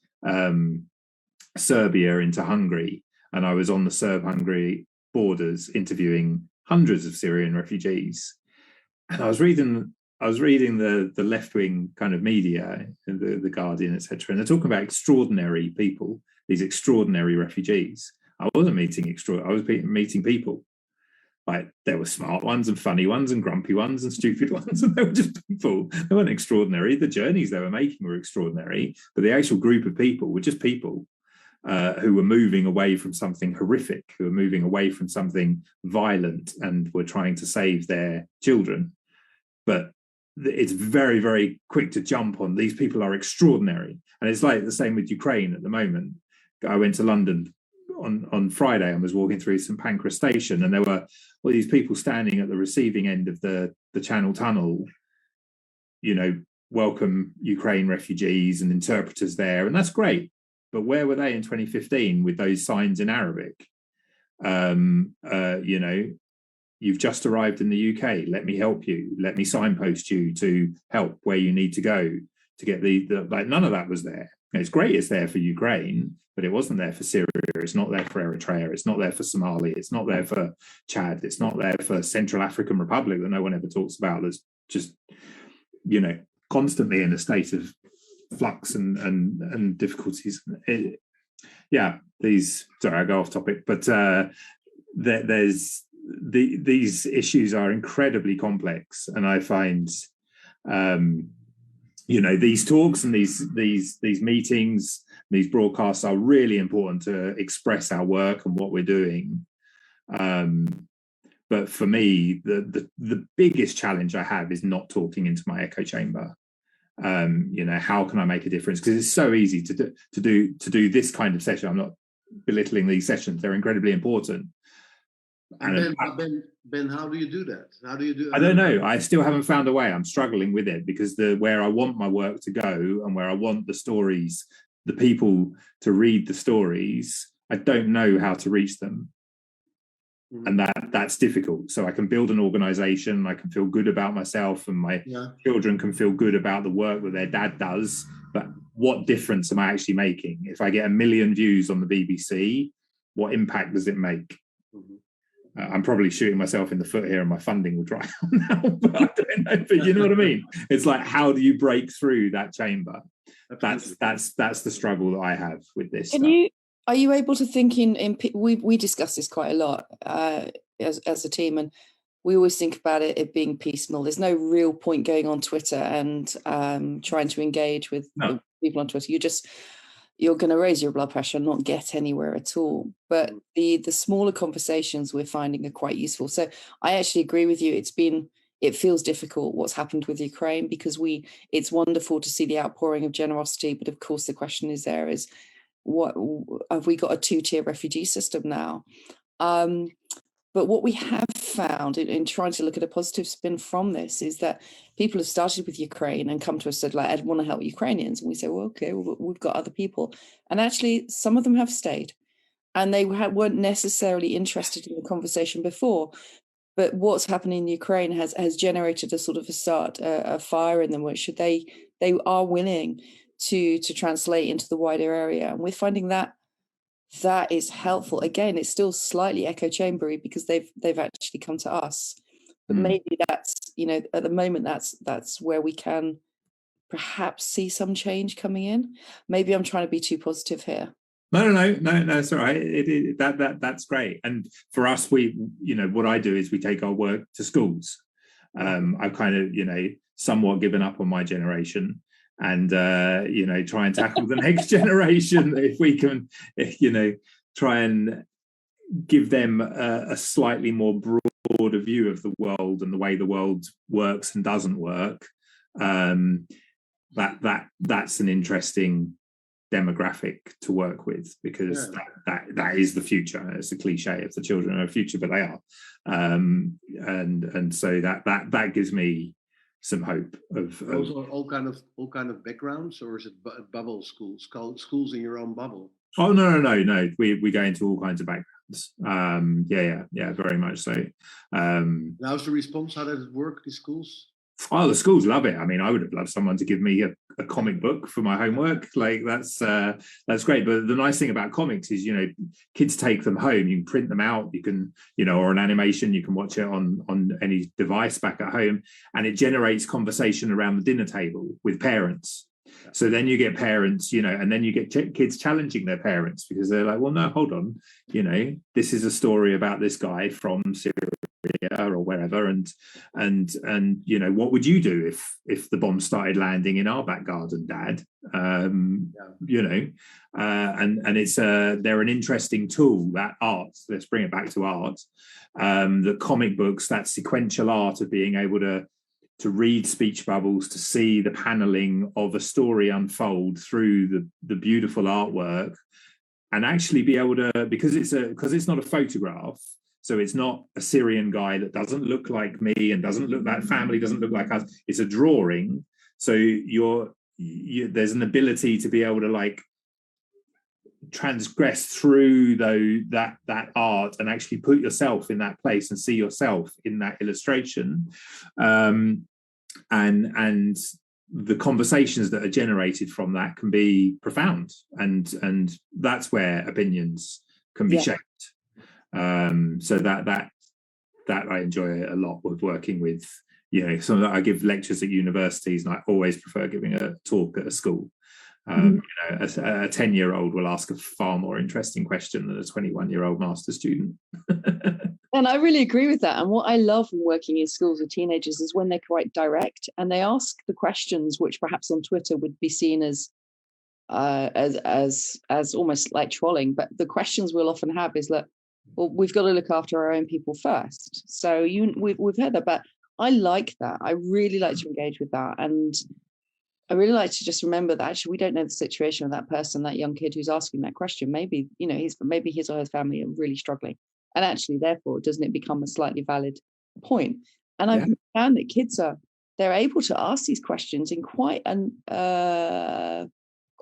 Speaker 8: Serbia into Hungary, and I was on the Serb-Hungary borders interviewing hundreds of Syrian refugees. And I was reading the left-wing kind of media, the Guardian, etc., and they're talking about extraordinary people, these extraordinary refugees. I wasn't meeting I was meeting people. Like, there were smart ones and funny ones and grumpy ones and stupid ones, and they were just people. They weren't extraordinary. The journeys they were making were extraordinary, but the actual group of people were just people who were moving away from something horrific, who were moving away from something violent, and were trying to save their children. But it's very, very quick to jump on these people are extraordinary. And it's like the same with Ukraine at the moment. I went to London on Friday and was walking through St Pancras station, and there were all these people standing at the receiving end of the Channel Tunnel, you know, welcome Ukraine refugees, and interpreters there, and that's great. But where were they in 2015 with those signs in Arabic? You know, you've just arrived in the UK. Let me help you. Let me signpost you to help where you need to go to get like, none of that was there. It's great it's there for Ukraine, but it wasn't there for Syria. It's not there for Eritrea. It's not there for Somalia. It's not there for Chad. It's not there for Central African Republic that no one ever talks about. That's just, you know, constantly in a state of flux and difficulties. Yeah, sorry, I go off topic, but there's these issues are incredibly complex, and I find you know, these talks and these meetings, these broadcasts are really important to express our work and what we're doing. But for me, the biggest challenge I have is not talking into my echo chamber. You know, how can I make a difference? Because it's so easy to do this kind of session. I'm not belittling these sessions; they're incredibly important. And
Speaker 10: Ben, how do you do that? How do you do?
Speaker 8: I don't know. I still haven't found a way. I'm struggling with it, because where I want my work to go and where I want the stories, the people to read the stories, I don't know how to reach them. Mm-hmm. And that's difficult. So I can build an organization, I can feel good about myself, and my children can feel good about the work that their dad does. But what difference am I actually making? If I get 1 million views on the BBC, what impact does it make? Mm-hmm. I'm probably shooting myself in the foot here, and my funding will dry out now, but I don't know. But you know what I mean? It's like, how do you break through that chamber? That's the struggle that I have with this.
Speaker 6: Are you able to think in we discuss this quite a lot as a team, and we always think about it being piecemeal. There's no real point going on Twitter and trying to engage with people on Twitter. You're going to raise your blood pressure and not get anywhere at all. But the smaller conversations we're finding are quite useful. So I actually agree with you. It feels difficult what's happened with Ukraine, because it's wonderful to see the outpouring of generosity. But of course, the question is what have we got a 2-tier refugee system now? But what we have found in trying to look at a positive spin from this is that people have started with Ukraine and come to us and said, like, I want to help Ukrainians. And we say, well, okay, we've got other people. And actually, some of them have stayed, and they weren't necessarily interested in the conversation before. but what's happening in Ukraine has generated a sort of a fire in them, which they are willing to translate into the wider area, and we're finding that is helpful. Again, it's still slightly echo chambery because they've actually come to us, but maybe that's, you know, at the moment that's where we can perhaps see some change coming in. Maybe I'm trying to be too positive here.
Speaker 8: No, it's all right. That's great. And for us, we, you know, what I do is we take our work to schools. I've kind of, you know, somewhat given up on my generation, and you know, try and tackle the next generation if we can, you know, try and give them a slightly more broader view of the world and the way the world works and doesn't work. That's an interesting demographic to work with, because that is the future. It's a cliche if the children are the future, but they are, and so that gives me some hope of
Speaker 10: also all kind of backgrounds, or is it bubble schools in your own bubble?
Speaker 8: Oh no, we go into all kinds of backgrounds. Yeah, very much so.
Speaker 10: How's the response? How does it work, these schools?
Speaker 8: Oh, the schools love it. I mean, I would have loved someone to give me a comic book for my homework. Like that's great. But the nice thing about comics is, you know, kids take them home. You can print them out. You can, you know, or an animation. You can watch it on any device back at home, and it generates conversation around the dinner table with parents. So then you get parents, you know, and then you get kids challenging their parents, because they're like, well, no, hold on, you know, this is a story about this guy from Syria or wherever, and you know, what would you do if the bomb started landing in our back garden, Dad? You know, and it's they're an interesting tool, that art. Let's bring it back to art. The comic books, that sequential art of being able to read speech bubbles, to see the paneling of a story unfold through the beautiful artwork, and actually be able to, because it's not a photograph, so it's not a Syrian guy that doesn't look like me and doesn't look, that family doesn't look like us. It's a drawing. So there's an ability to be able to like transgress through that art and actually put yourself in that place and see yourself in that illustration. And the conversations that are generated from that can be profound, and that's where opinions can be shaped. So that I enjoy a lot with working with, you know, some that I give lectures at universities, and I always prefer giving a talk at a school. You know, a 10-year-old will ask a far more interesting question than a 21-year-old master student.
Speaker 6: And I really agree with that. And what I love from working in schools with teenagers is when they're quite direct and they ask the questions which perhaps on Twitter would be seen as almost like trolling. But the questions we'll often have is, look, well, we've got to look after our own people first. So we've heard that, but I like that. I really like to engage with that. And I really like to just remember that actually we don't know the situation of that person, that young kid who's asking that question. Maybe, you know, maybe his or her family are really struggling. And actually, therefore, doesn't it become a slightly valid point? And I've found that kids they're able to ask these questions in quite an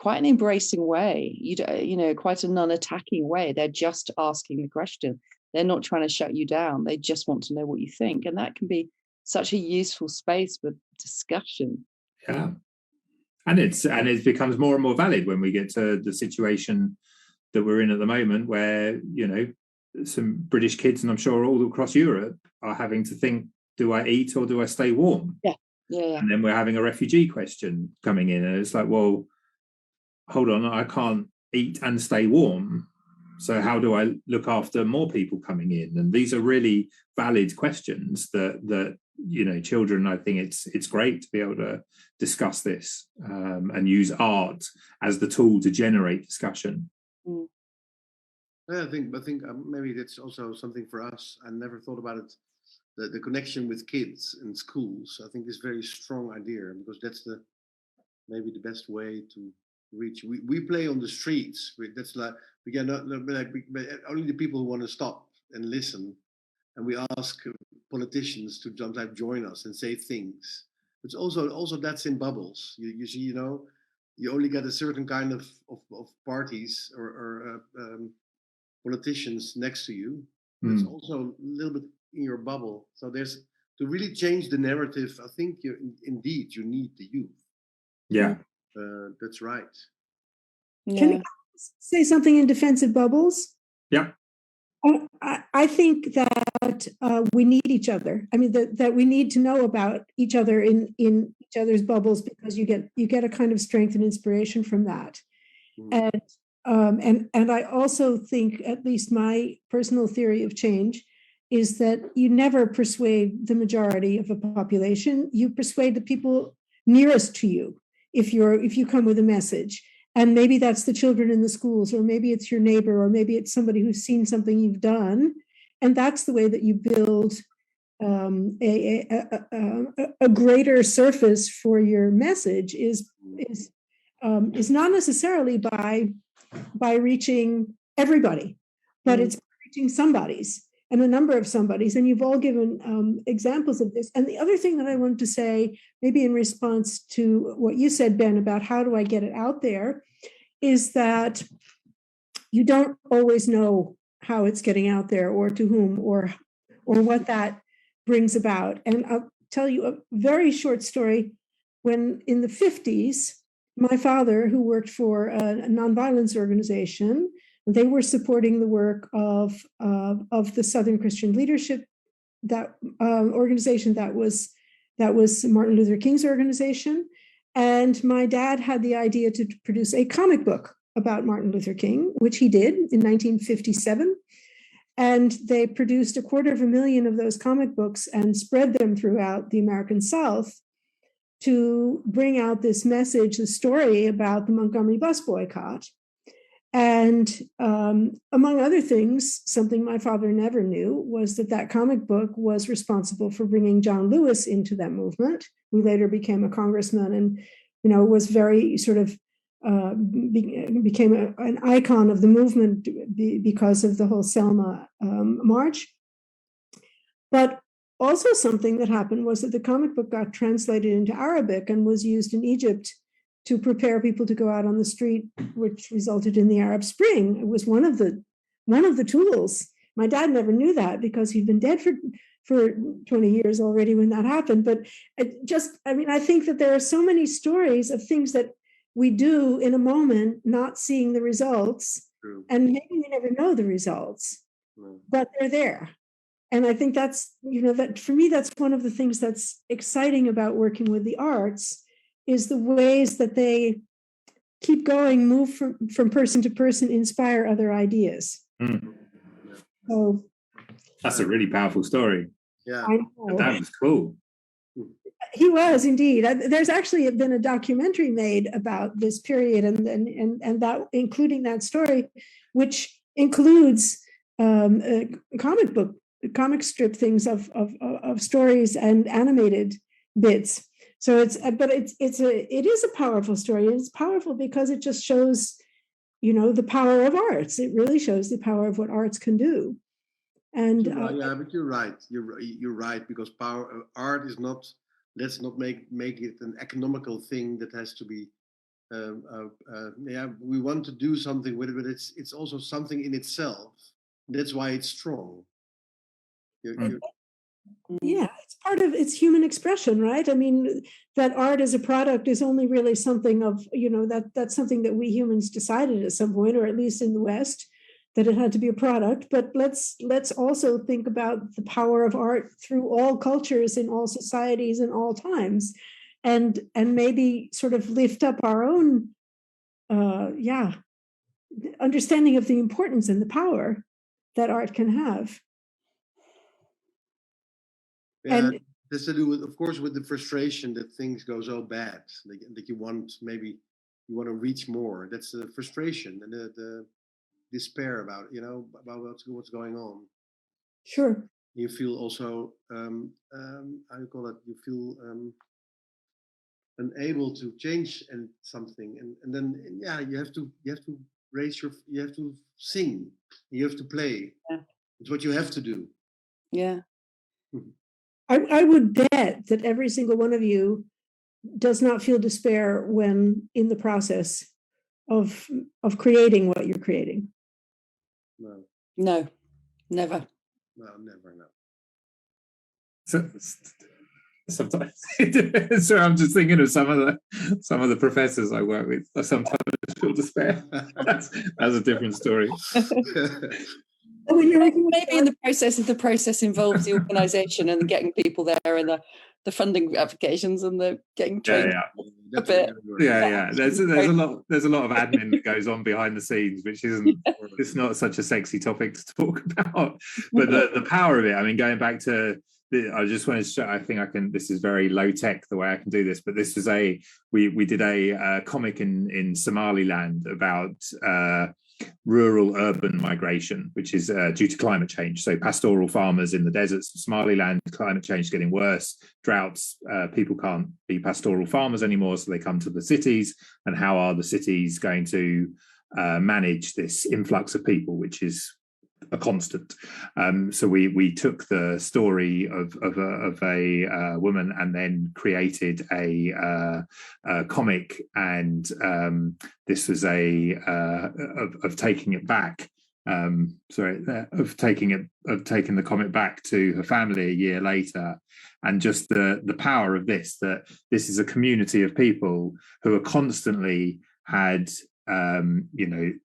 Speaker 6: embracing way, you know, quite a non-attacking way. They're just asking the question. They're not trying to shut you down. They just want to know what you think. And that can be such a useful space for discussion.
Speaker 8: Yeah. And it becomes more and more valid when we get to the situation that we're in at the moment, where, you know, some British kids, and I'm sure all across Europe, are having to think, do I eat or do I stay warm?
Speaker 6: Yeah.
Speaker 8: And then we're having a refugee question coming in, and it's like, well, hold on, I can't eat and stay warm, so how do I look after more people coming in? And these are really valid questions that you know, children, I think it's great to be able to discuss this, and use art as the tool to generate discussion.
Speaker 10: I think maybe that's also something for us. I never thought about it. The connection with kids in schools, I think, is a very strong idea, because that's maybe the best way to reach. We play on the streets. That's like we get only the people who want to stop and listen, and we ask politicians to sometimes join us and say things. It's also that's in bubbles. You see, you know, you only get a certain kind of parties or politicians next to you. It's also a little bit in your bubble. So there's to really change the narrative. I think indeed you need the youth.
Speaker 8: Yeah,
Speaker 10: that's right.
Speaker 1: Can I say something in defense of bubbles?
Speaker 8: Yeah.
Speaker 1: I think that we need each other. I mean, that we need to know about each other in each other's bubbles, because you get a kind of strength and inspiration from that. And I also think, at least my personal theory of change, is that you never persuade the majority of a population. You persuade the people nearest to you if you come with a message. And maybe that's the children in the schools, or maybe it's your neighbor, or maybe it's somebody who's seen something you've done. And that's the way that you build a greater surface for your message, is not necessarily by reaching everybody, but it's reaching somebody's, and a number of somebody's. And you've all given examples of this. And the other thing that I wanted to say, maybe in response to what you said, Ben, about how do I get it out there, is that you don't always know how it's getting out there, or to whom, or what that brings about. And I'll tell you a very short story. When in the 50s, my father, who worked for a nonviolence organization, they were supporting the work of the Southern Christian Leadership, that organization that was Martin Luther King's organization. And my dad had the idea to produce a comic book about Martin Luther King, which he did in 1957. And they produced 250,000 of those comic books and spread them throughout the American South to bring out this message, the story about the Montgomery bus boycott. And among other things, something my father never knew was that comic book was responsible for bringing John Lewis into that movement, who later became a congressman, and was very sort of became an icon of the movement because of the whole Selma march. But also something that happened was that the comic book got translated into Arabic and was used in Egypt to prepare people to go out on the street, which resulted in the Arab Spring. It was one of the tools. My dad never knew that, because he'd been dead for 20 years already when that happened. But I think that there are so many stories of things that we do in a moment, not seeing the results. True. And maybe we never know the results, but they're there. And I think that's, that for me, that's one of the things that's exciting about working with the arts, is the ways that they keep going, move from person to person, inspire other ideas. So
Speaker 8: that's a really powerful story.
Speaker 10: Yeah,
Speaker 8: that was cool.
Speaker 1: He was indeed. There's actually been a documentary made about this period, and that, including that story, which includes comic strip things of stories and animated bits. So it is a powerful story. It's powerful because it just shows, the power of arts. It really shows the power of what arts can do. And
Speaker 10: but you're right. You're right, because art is not. Let's not make it an economical thing that has to be. We want to do something with it, but it's also something in itself. That's why it's strong.
Speaker 1: Yeah, it's human expression, right? I mean, that art as a product is only really something of, that's something that we humans decided at some point, or at least in the West, that it had to be a product. But let's also think about the power of art through all cultures, in all societies, in all times, and maybe sort of lift up our own understanding of the importance and the power that art can have.
Speaker 10: Yeah,
Speaker 1: and
Speaker 10: this to do with, of course, with the frustration that things go so bad, that you want to reach more. That's the frustration and the despair about what's going on.
Speaker 1: Sure.
Speaker 10: You feel also how do you call it? You feel unable to change something, and then you have to you have to sing, you have to play.
Speaker 6: Yeah.
Speaker 10: It's what you have to do.
Speaker 6: Yeah.
Speaker 1: I would bet that every single one of you does not feel despair when in the process of creating what you're creating.
Speaker 10: No.
Speaker 6: No, never.
Speaker 10: No, never. No.
Speaker 8: So, sometimes, so I'm just thinking of some of the professors I work with. I sometimes feel despair. That's a different story.
Speaker 6: Maybe in the process, if the process involves the organisation and getting people there and the funding applications and the getting trained a bit.
Speaker 8: Yeah. There's a lot of admin that goes on behind the scenes, which isn't. It's not such a sexy topic to talk about. But the power of it. I mean, going back to. I just wanted to show, I think I can, this is very low tech the way I can do this, but this was we did a comic in Somaliland about rural urban migration, which is due to climate change. So pastoral farmers in the deserts of Somaliland, climate change is getting worse, droughts, people can't be pastoral farmers anymore, so they come to the cities. And how are the cities going to manage this influx of people, which is a constant. So we took the story of a woman and then created a comic, and this was of taking it back. Of taking the comic back to her family a year later, and just the power of this, that this is a community of people who are constantly had the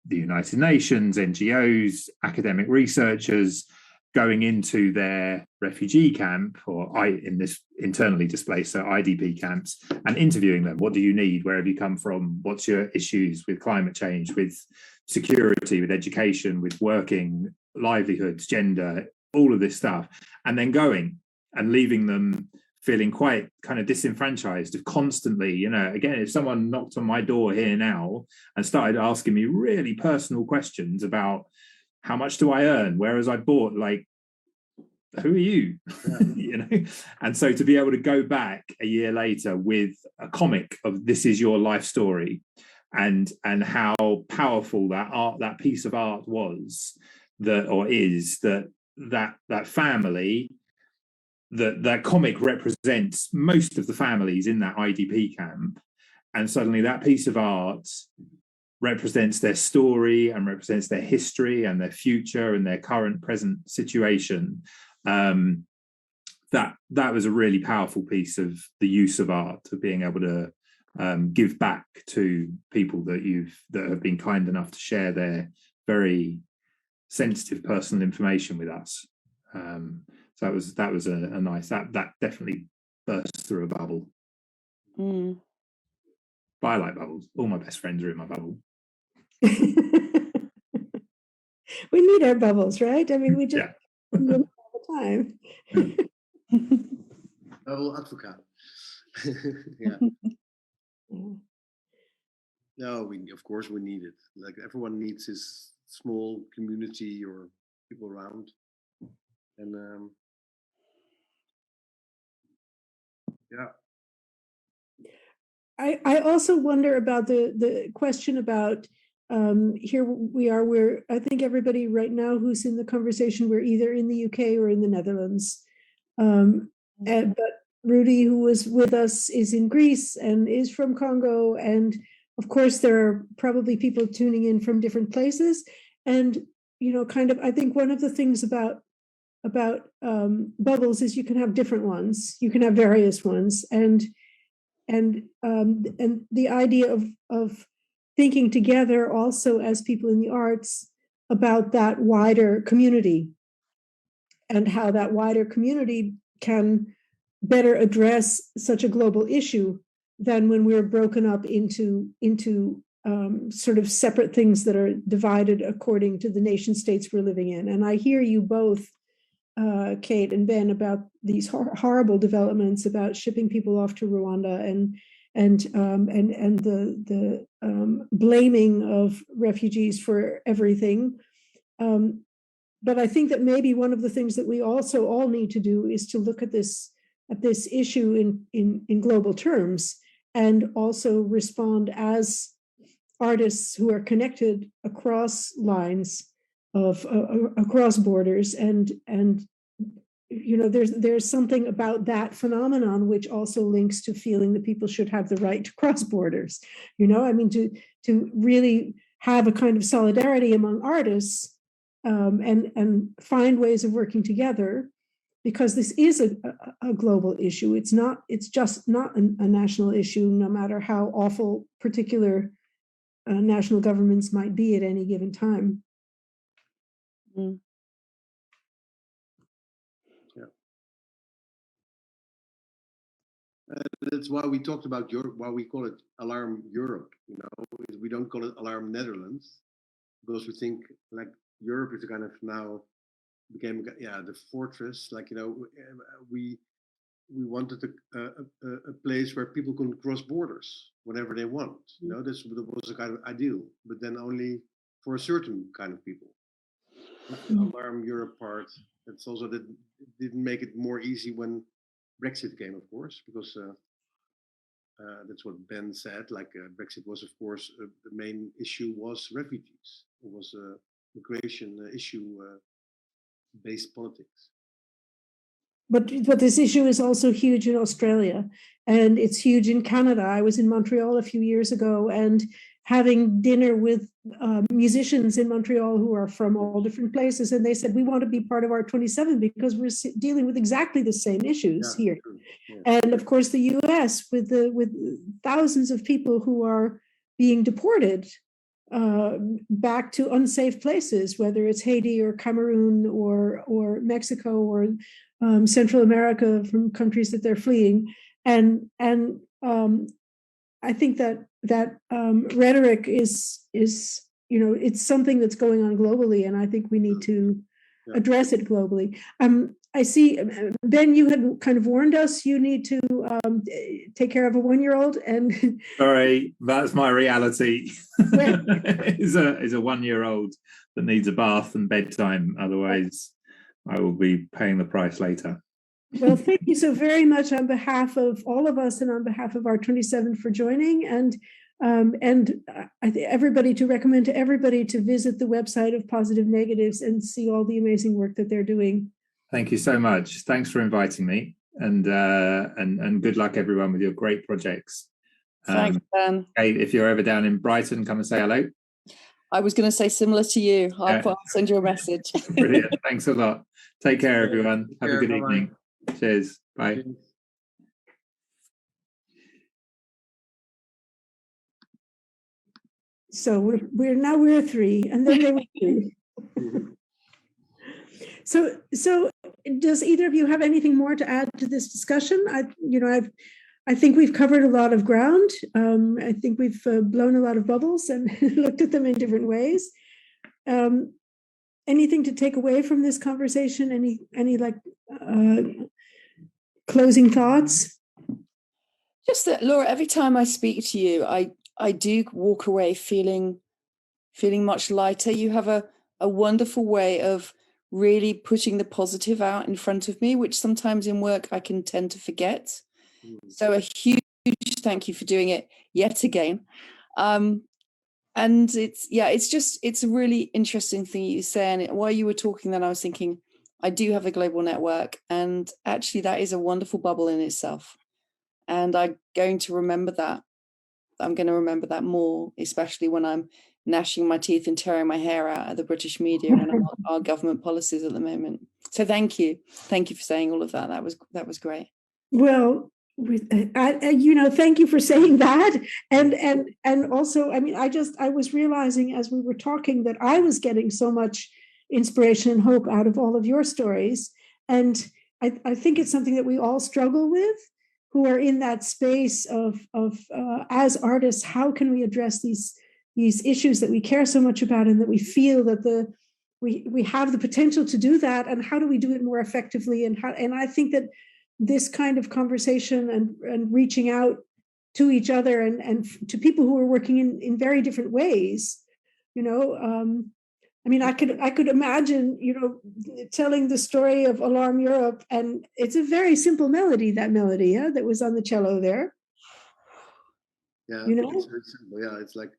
Speaker 8: United Nations, NGOs, academic researchers going into their refugee camp, or in this internally displaced, so IDP camps, and interviewing them. What do you need? Where have you come from? What's your issues with climate change, with security, with education, with working, livelihoods, gender, all of this stuff, and then going and leaving them feeling quite kind of disenfranchised of constantly, again, if someone knocked on my door here now and started asking me really personal questions about how much do I earn, where was I bought, like, who are you? And so to be able to go back a year later with a comic of this is your life story, and how powerful that piece of art was, that family, that comic represents most of the families in that IDP camp, and suddenly that piece of art represents their story and represents their history and their future and their current present situation. That was a really powerful piece of the use of art, of being able to give back to people that have been kind enough to share their very sensitive personal information with us. So that was a nice, that definitely burst through a bubble. But I like bubbles. All my best friends are in my bubble.
Speaker 1: We need our bubbles, right? I mean, we just need them all the time.
Speaker 10: Bubble advocate. Yeah. No, of course we need it. Like, everyone needs his small community or people around. And yeah.
Speaker 1: I also wonder about the question about here we are, where I think everybody right now who's in the conversation, we're either in the UK or in the Netherlands. But Rudy, who was with us, is in Greece and is from Congo. And of course, there are probably people tuning in from different places. And, I think one of the things about bubbles is you can have different ones. You can have various ones. And the idea of thinking together also as people in the arts about that wider community, and how that wider community can better address such a global issue than when we're broken up into sort of separate things that are divided according to the nation states we're living in. And I hear you both, Kayte and Ben, about these horrible developments about shipping people off to Rwanda and the blaming of refugees for everything. But I think that maybe one of the things that we also all need to do is to look at this issue in global terms, and also respond as artists who are connected across lines of across borders, and there's something about that phenomenon which also links to feeling that people should have the right to cross borders. I mean, to really have a kind of solidarity among artists, and find ways of working together, because this is a global issue. It's just not a national issue, no matter how awful particular national governments might be at any given time.
Speaker 6: Mm.
Speaker 10: That's why we talked about Europe, why we call it Alarm Europe. You know, we don't call it Alarm Netherlands, because we think like Europe is kind of now became the fortress. Like, you know, we wanted a place where people can cross borders whenever they want. You know, that was a kind of ideal, but then only for a certain kind of people. The Alarm Europe part. It's also that it didn't make it more easy when Brexit came, of course, because that's what Ben said. Like Brexit was, of course, the main issue was refugees. It was a migration issue based politics.
Speaker 1: But this issue is also huge in Australia, and it's huge in Canada. I was in Montreal a few years ago, and having dinner with musicians in Montreal who are from all different places, and they said, we want to be part of art27 because we're dealing with exactly the same issues here. Yeah. And of course, the US with thousands of people who are being deported back to unsafe places, whether it's Haiti or Cameroon or Mexico or Central America, from countries that they're fleeing. And I think that rhetoric is, you know, it's something that's going on globally, and I think we need to address it globally. I see, Ben, you had kind of warned us you need to take care of a 1-year-old, and
Speaker 8: sorry, that's my reality. is a 1-year-old that needs a bath and bedtime. Otherwise, I will be paying the price later.
Speaker 1: Well, thank you so very much on behalf of all of us and on behalf of art27 for joining, and everybody, to recommend to everybody to visit the website of PositiveNegatives and see all the amazing work that they're doing.
Speaker 8: Thank you so much. Thanks for inviting me, and good luck everyone with your great projects.
Speaker 6: Thanks, Ben.
Speaker 8: Kate, if you're ever down in Brighton, come and say hello.
Speaker 6: I was going to say similar to you. I'll send you a message.
Speaker 8: Brilliant. Thanks a lot. Take care, everyone. Have a good evening. Cheers. Bye. Cheers.
Speaker 1: So we're 3, and then they were 3. So does either of you have anything more to add to this discussion? I think we've covered a lot of ground. I think we've blown a lot of bubbles and looked at them in different ways. Anything to take away from this conversation? Any like closing thoughts?
Speaker 6: Just that, Laura, every time I speak to you, I do walk away feeling much lighter. You have a wonderful way of really putting the positive out in front of me, which sometimes in work I can tend to forget. So a huge thank you for doing it yet again. And it's a really interesting thing you say. And while you were talking, then I was thinking, I do have a global network, and actually that is a wonderful bubble in itself. And I'm going to remember that. I'm going to remember that more, especially when I'm gnashing my teeth and tearing my hair out at the British media and our government policies at the moment. So thank you for saying all of that. That was great.
Speaker 1: Well, thank you for saying that, and also, I mean, I was realizing as we were talking that I was getting so much inspiration and hope out of all of your stories, and I think it's something that we all struggle with, who are in that space of as artists, how can we address these issues that we care so much about and that we feel that we have the potential to do that, and how do we do it more effectively, and I think that this kind of conversation and reaching out to each other and to people who are working in very different ways, you know, I mean, I could imagine, you know, telling the story of Alarm Europe, and it's a very simple melody, that that was on the cello there.
Speaker 10: Yeah,
Speaker 1: you know,
Speaker 10: it's very simple. Yeah, it's like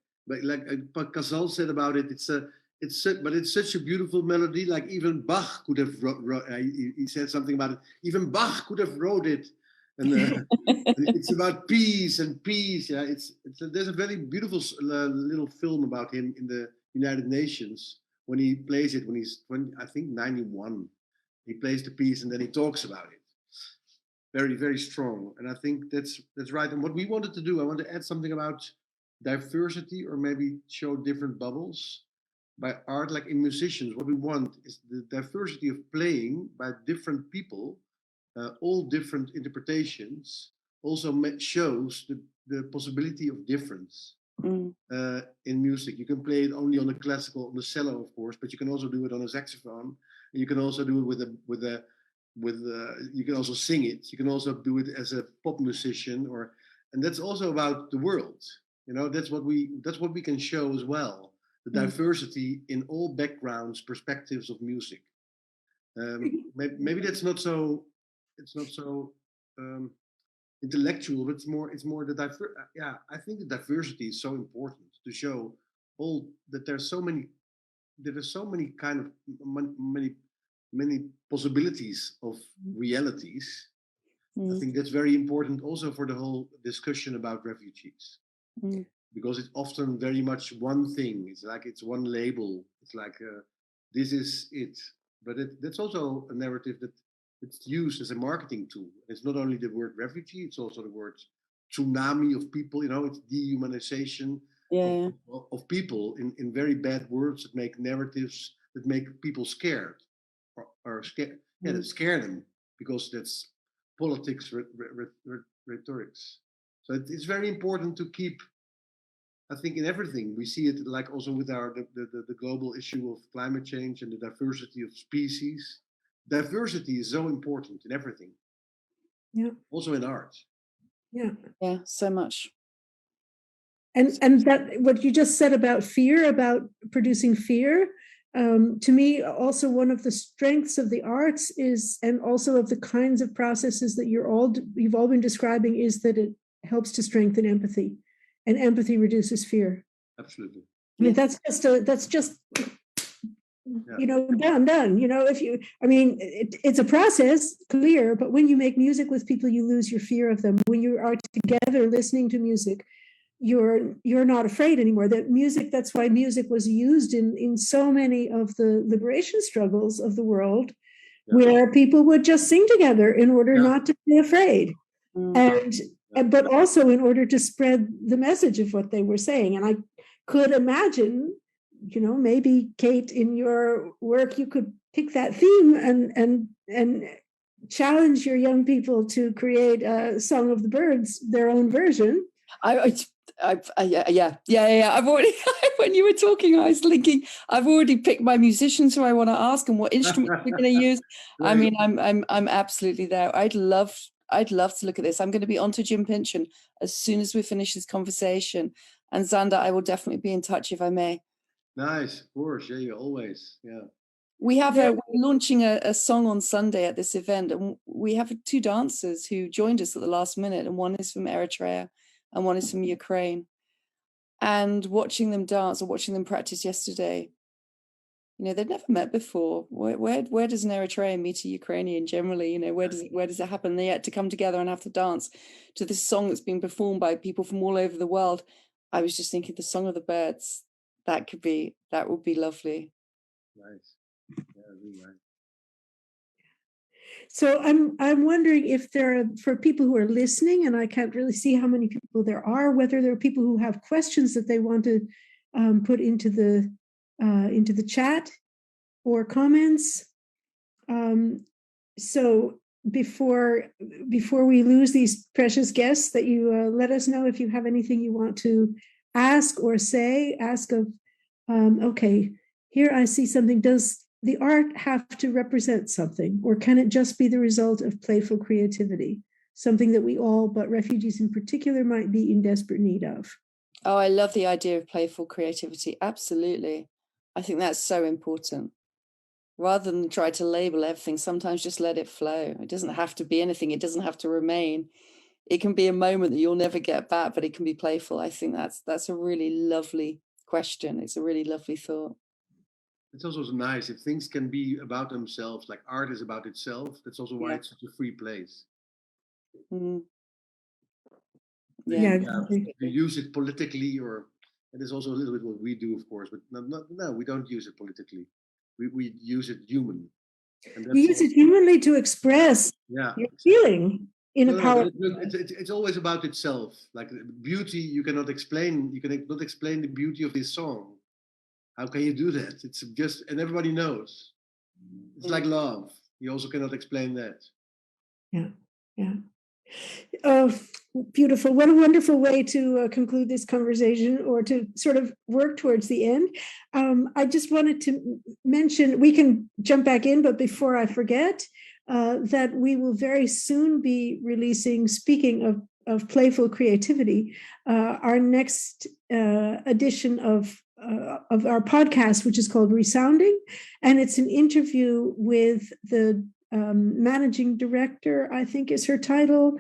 Speaker 10: Casal said about it. But it's such a beautiful melody. Like even Bach could have he said something about it. Even Bach could have wrote it, and it's about peace and peace. Yeah, there's a very beautiful little film about him in the United Nations when he plays it when he's I think 91, He plays the piece and then he talks about it. Very, very strong. And I think that's right. And what we wanted to do, I want to add something about diversity, or maybe show different bubbles by art. Like in musicians, what we want is the diversity of playing by different people, all different interpretations, also shows the possibility of difference. In music, you can play it only on on the cello, of course, but you can also do it on a saxophone, and you can also do it you can also sing it. You can also do it as a pop musician, and that's also about the world. You know, that's what we can show as well. The diversity in all backgrounds, perspectives of music. Maybe that's not so. It's not so intellectual, but it's more the yeah, I think the diversity is so important to show all that there's so many kind of many possibilities of realities. I think that's very important also for the whole discussion about refugees, because it's often very much one thing. It's like it's one label. It's like this is it, but that's also a narrative that it's used as a marketing tool. It's not only the word refugee, it's also the word tsunami of people. You know, it's dehumanization of people in very bad words that make narratives that make people scared or scared. Yeah, that scare them, because that's politics, rhetorics. So it's very important to keep. I think in everything we see it, like also with the global issue of climate change and the diversity of species. Diversity is so important in everything.
Speaker 1: Yeah.
Speaker 10: Also in art.
Speaker 1: Yeah.
Speaker 6: Yeah, so much.
Speaker 1: And that what you just said about fear, about producing fear, to me, also one of the strengths of the arts is, and also of the kinds of processes that you've all been describing, is that it helps to strengthen empathy, and empathy reduces fear.
Speaker 10: Absolutely.
Speaker 1: I mean, that's just you know, done. You know, it's a process, clear, but when you make music with people, you lose your fear of them. When you are together listening to music, you're not afraid anymore. That music, that's why music was used in so many of the liberation struggles of the world, where people would just sing together in order not to be afraid. But also in order to spread the message of what they were saying. And I could imagine, you know, maybe Kayte, in your work, you could pick that theme and challenge your young people to create a Song of the Birds, their own version.
Speaker 6: Yeah. I've already, when you were talking, I was thinking, I've already picked my musicians who I want to ask and what instruments we're going to use. I mean, I'm absolutely there. I'd love to look at this. I'm going to be on to Jim Pynchon as soon as we finish this conversation. And Xander, I will definitely be in touch if I may.
Speaker 10: Nice, of course. Yeah, you always. Yeah.
Speaker 6: We have we're launching a song on Sunday at this event, and we have 2 dancers who joined us at the last minute, and one is from Eritrea and one is from Ukraine. And watching them dance or watching them practice yesterday, you know, they'd never met before. Where does an Eritrean meet a Ukrainian generally? You know, where does it happen? They had to come together and have to dance to this song that's being performed by people from all over the world. I was just thinking, the Song of the Birds, that would be lovely.
Speaker 10: Nice. Yeah, really nice.
Speaker 1: So I'm wondering if there are, for people who are listening, and I can't really see how many people there are, whether there are people who have questions that they want to put into the chat or comments. So before we lose these precious guests, that you let us know if you have anything you want to ask or say. Ask of, okay, here I see something. Does the art have to represent something, or can it just be the result of playful creativity? Something that we all, but refugees in particular, might be in desperate need of.
Speaker 6: Oh, I love the idea of playful creativity. Absolutely. I think that's so important. Rather than try to label everything, sometimes just let it flow. It doesn't have to be anything. It doesn't have to remain. It can be a moment that you'll never get back, but it can be playful. I think that's a really lovely question. It's a really lovely thought.
Speaker 10: It's also nice if things can be about themselves, like art is about itself. That's also why it's such a free place.
Speaker 1: Yeah,
Speaker 10: you use it politically, or it is also a little bit what we do, of course, but no, we don't use it politically. We use it human. And
Speaker 1: You use it humanly to express
Speaker 10: yeah,
Speaker 1: your feeling in a powerful
Speaker 10: way. It's always about itself. Like beauty, you cannot explain. You cannot explain the beauty of this song. How can you do that? It's just, and everybody knows. It's like love. You also cannot explain that.
Speaker 1: Yeah, yeah. Oh, beautiful. What a wonderful way to conclude this conversation, or to sort of work towards the end. I just wanted to mention, we can jump back in, but before I forget, that we will very soon be releasing, speaking of Playful Creativity, our next edition of our podcast, which is called Resounding. And it's an interview with the managing director, I think is her title,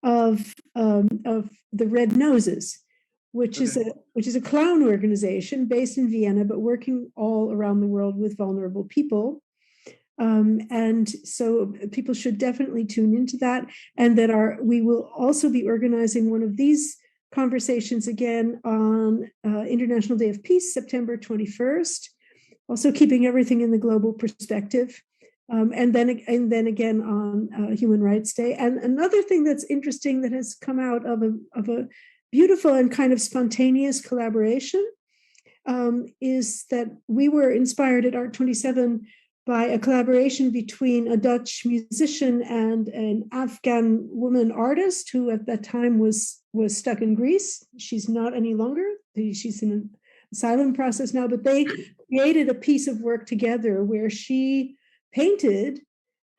Speaker 1: of the Red Noses, which is a clown organization based in Vienna, but working all around the world with vulnerable people. And so people should definitely tune into that. And that we will also be organizing one of these conversations again on International Day of Peace, September 21st. Also keeping everything in the global perspective. And then again on Human Rights Day. And another thing that's interesting that has come out of a beautiful and kind of spontaneous collaboration is that we were inspired at Art27 by a collaboration between a Dutch musician and an Afghan woman artist who at that time was stuck in Greece. She's not any longer. She's in an asylum process now, but they created a piece of work together where she painted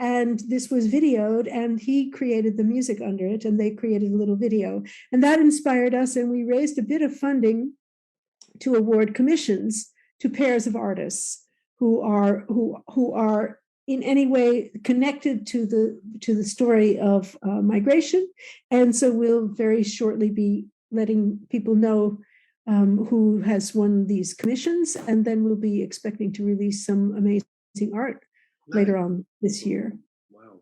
Speaker 1: and this was videoed, and he created the music under it, and they created a little video. And that inspired us, and we raised a bit of funding to award commissions to pairs of artists who are in any way connected to the story of migration. And so we'll very shortly be letting people know who has won these commissions, and then we'll be expecting to release some amazing art later on this year.
Speaker 10: Wow.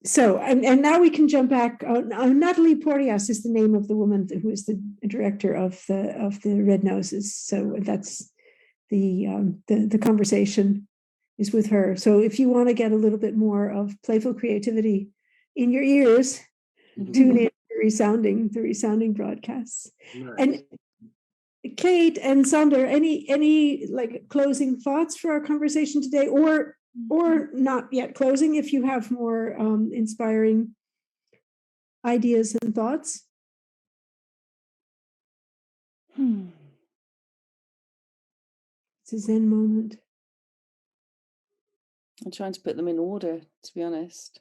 Speaker 1: So, and now we can jump back. Natalie Porteas is the name of the woman who is the director of the Red Noses. So that's the conversation is with her. So if you want to get a little bit more of Playful Creativity in your ears, tune in to the Resounding broadcasts. Nice. And Kayte and Xander, any like closing thoughts for our conversation today, or not yet closing, if you have more inspiring ideas and thoughts? It's a Zen moment.
Speaker 6: I'm trying to put them in order, to be honest.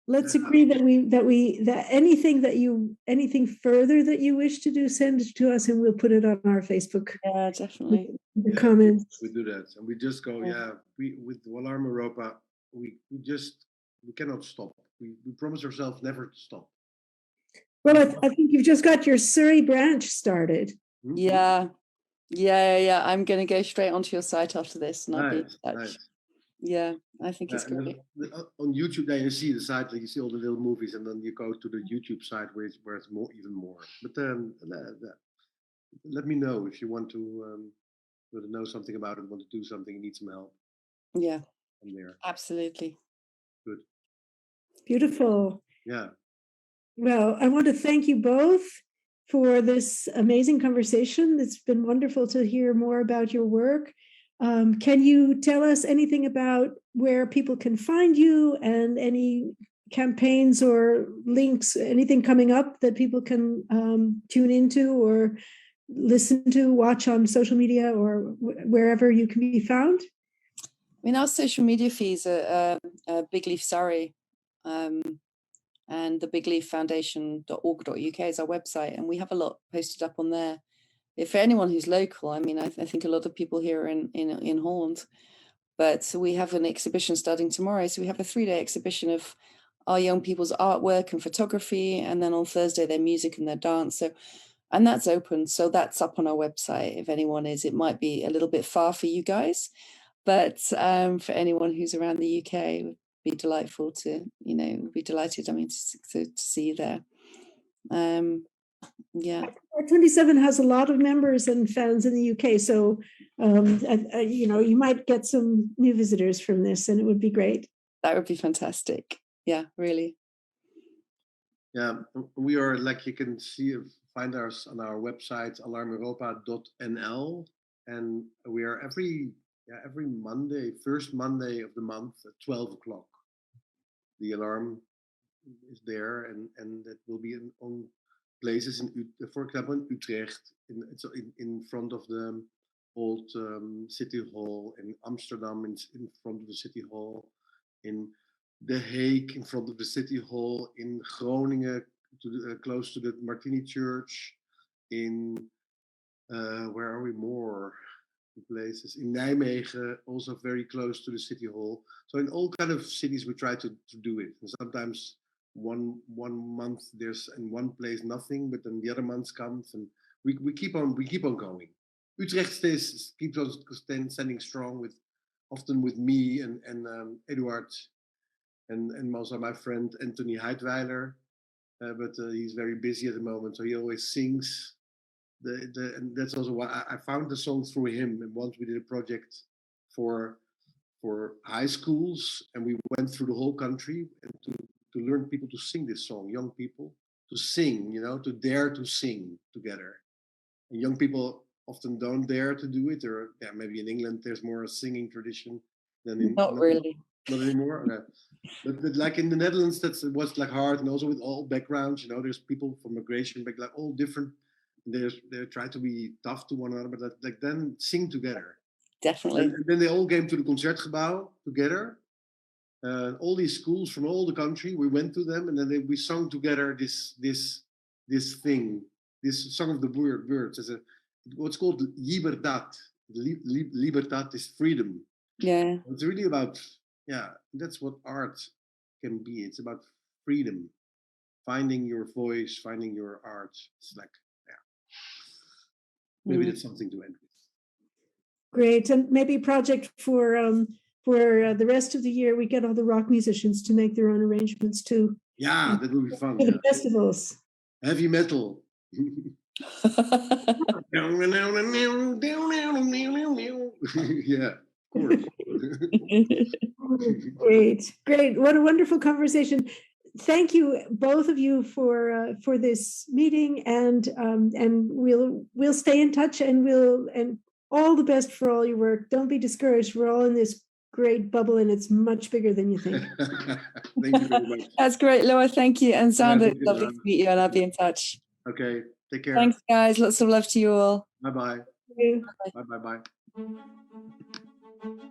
Speaker 1: Let's agree that anything further that you wish to do, send it to us and we'll put it on our Facebook.
Speaker 6: Yeah, definitely.
Speaker 1: The comments.
Speaker 10: We do that, and we just go. We with Alarm Europa, we cannot stop. We promise ourselves never to stop.
Speaker 1: Well, I think you've just got your Surrey branch started.
Speaker 6: Yeah. I'm going to go straight onto your site after this, and I'll be in touch. Nice. Yeah, I think it's great.
Speaker 10: On YouTube, then you see the site, like you see all the little movies, and then you go to the YouTube site where it's even more. But let me know if you want to know something about it, want to do something, need some help.
Speaker 6: Yeah,
Speaker 10: I'm there.
Speaker 6: Absolutely.
Speaker 10: Good.
Speaker 1: Beautiful.
Speaker 10: Yeah.
Speaker 1: Well, I want to thank you both for this amazing conversation. It's been wonderful to hear more about your work. Can you tell us anything about where people can find you, and any campaigns or links, anything coming up that people can tune into or listen to, watch on social media or wherever you can be found?
Speaker 6: I mean, our social media feeds are Big Leaf Surrey, and the bigleaffoundation.org.uk is our website, and we have a lot posted up on there. If anyone who's local, I mean, I think a lot of people here are in Holland, but we have an exhibition starting tomorrow. So we have a 3-day exhibition of our young people's artwork and photography, and then on Thursday their music and their dance. So, and that's open. So that's up on our website. If anyone is, it might be a little bit far for you guys, but for anyone who's around the UK, it would be delightful to, be delighted. I mean, to see you there. Yeah.
Speaker 1: Art27 has a lot of members and fans in the UK, so you might get some new visitors from this, and it would be great.
Speaker 6: That would be fantastic. Yeah, really.
Speaker 10: Yeah, we are, like you can see, find us on our website alarmeuropa.nl, and we are every Monday, first Monday of the month at 12 o'clock. The alarm is there, and that will be on places for example, in Utrecht, in front of the old city hall, in Amsterdam, in front of the city hall, in The Hague, in front of the city hall, in Groningen, close to the Martini Church, in where are we more places? In Nijmegen, also very close to the city hall. So in all kind of cities we try to do it. And sometimes one month there's in one place nothing, but then the other months comes, and we keep on going. Utrecht keeps on standing strong, often with me and Eduard and also my friend Anthony Heidweiler, but he's very busy at the moment, so he always sings. And that's also why I found the song through him. And once we did a project for high schools, and we went through the whole country and to learn people to sing this song, young people to sing, to dare to sing together. And young people often don't dare to do it, or maybe in England there's more a singing tradition than in
Speaker 6: not really.
Speaker 10: Not anymore. Okay. But like in the Netherlands, was like hard, and also with all backgrounds, there's people from migration back, like all different. They try to be tough to one another, but like then sing together.
Speaker 6: Definitely.
Speaker 10: And then they all came to the Concertgebouw together. All these schools from all the country, we went to them, and then we sung together this thing, this song of the words. What's called libertad. Libertad is freedom.
Speaker 6: Yeah.
Speaker 10: It's really about, that's what art can be. It's about freedom, finding your voice, finding your art. It's like, maybe that's something to end with.
Speaker 1: Great, and maybe a project for the rest of the year. We get all the rock musicians to make their own arrangements too.
Speaker 10: Yeah, that will be fun.
Speaker 1: For the festivals.
Speaker 10: Heavy metal. Yeah, of course.
Speaker 1: Great. What a wonderful conversation. Thank you, both of you, for this meeting, and we'll stay in touch, and all the best for all your work. Don't be discouraged. We're all in this great bubble, and it's much bigger than you think.
Speaker 10: Thank you very much.
Speaker 6: That's great, Laura. Thank you. And Xander, lovely to meet you, and I'll be in touch.
Speaker 10: Okay, take care.
Speaker 6: Thanks, guys. Lots of love to you all.
Speaker 10: Bye-bye.
Speaker 1: Bye.
Speaker 10: Bye-bye.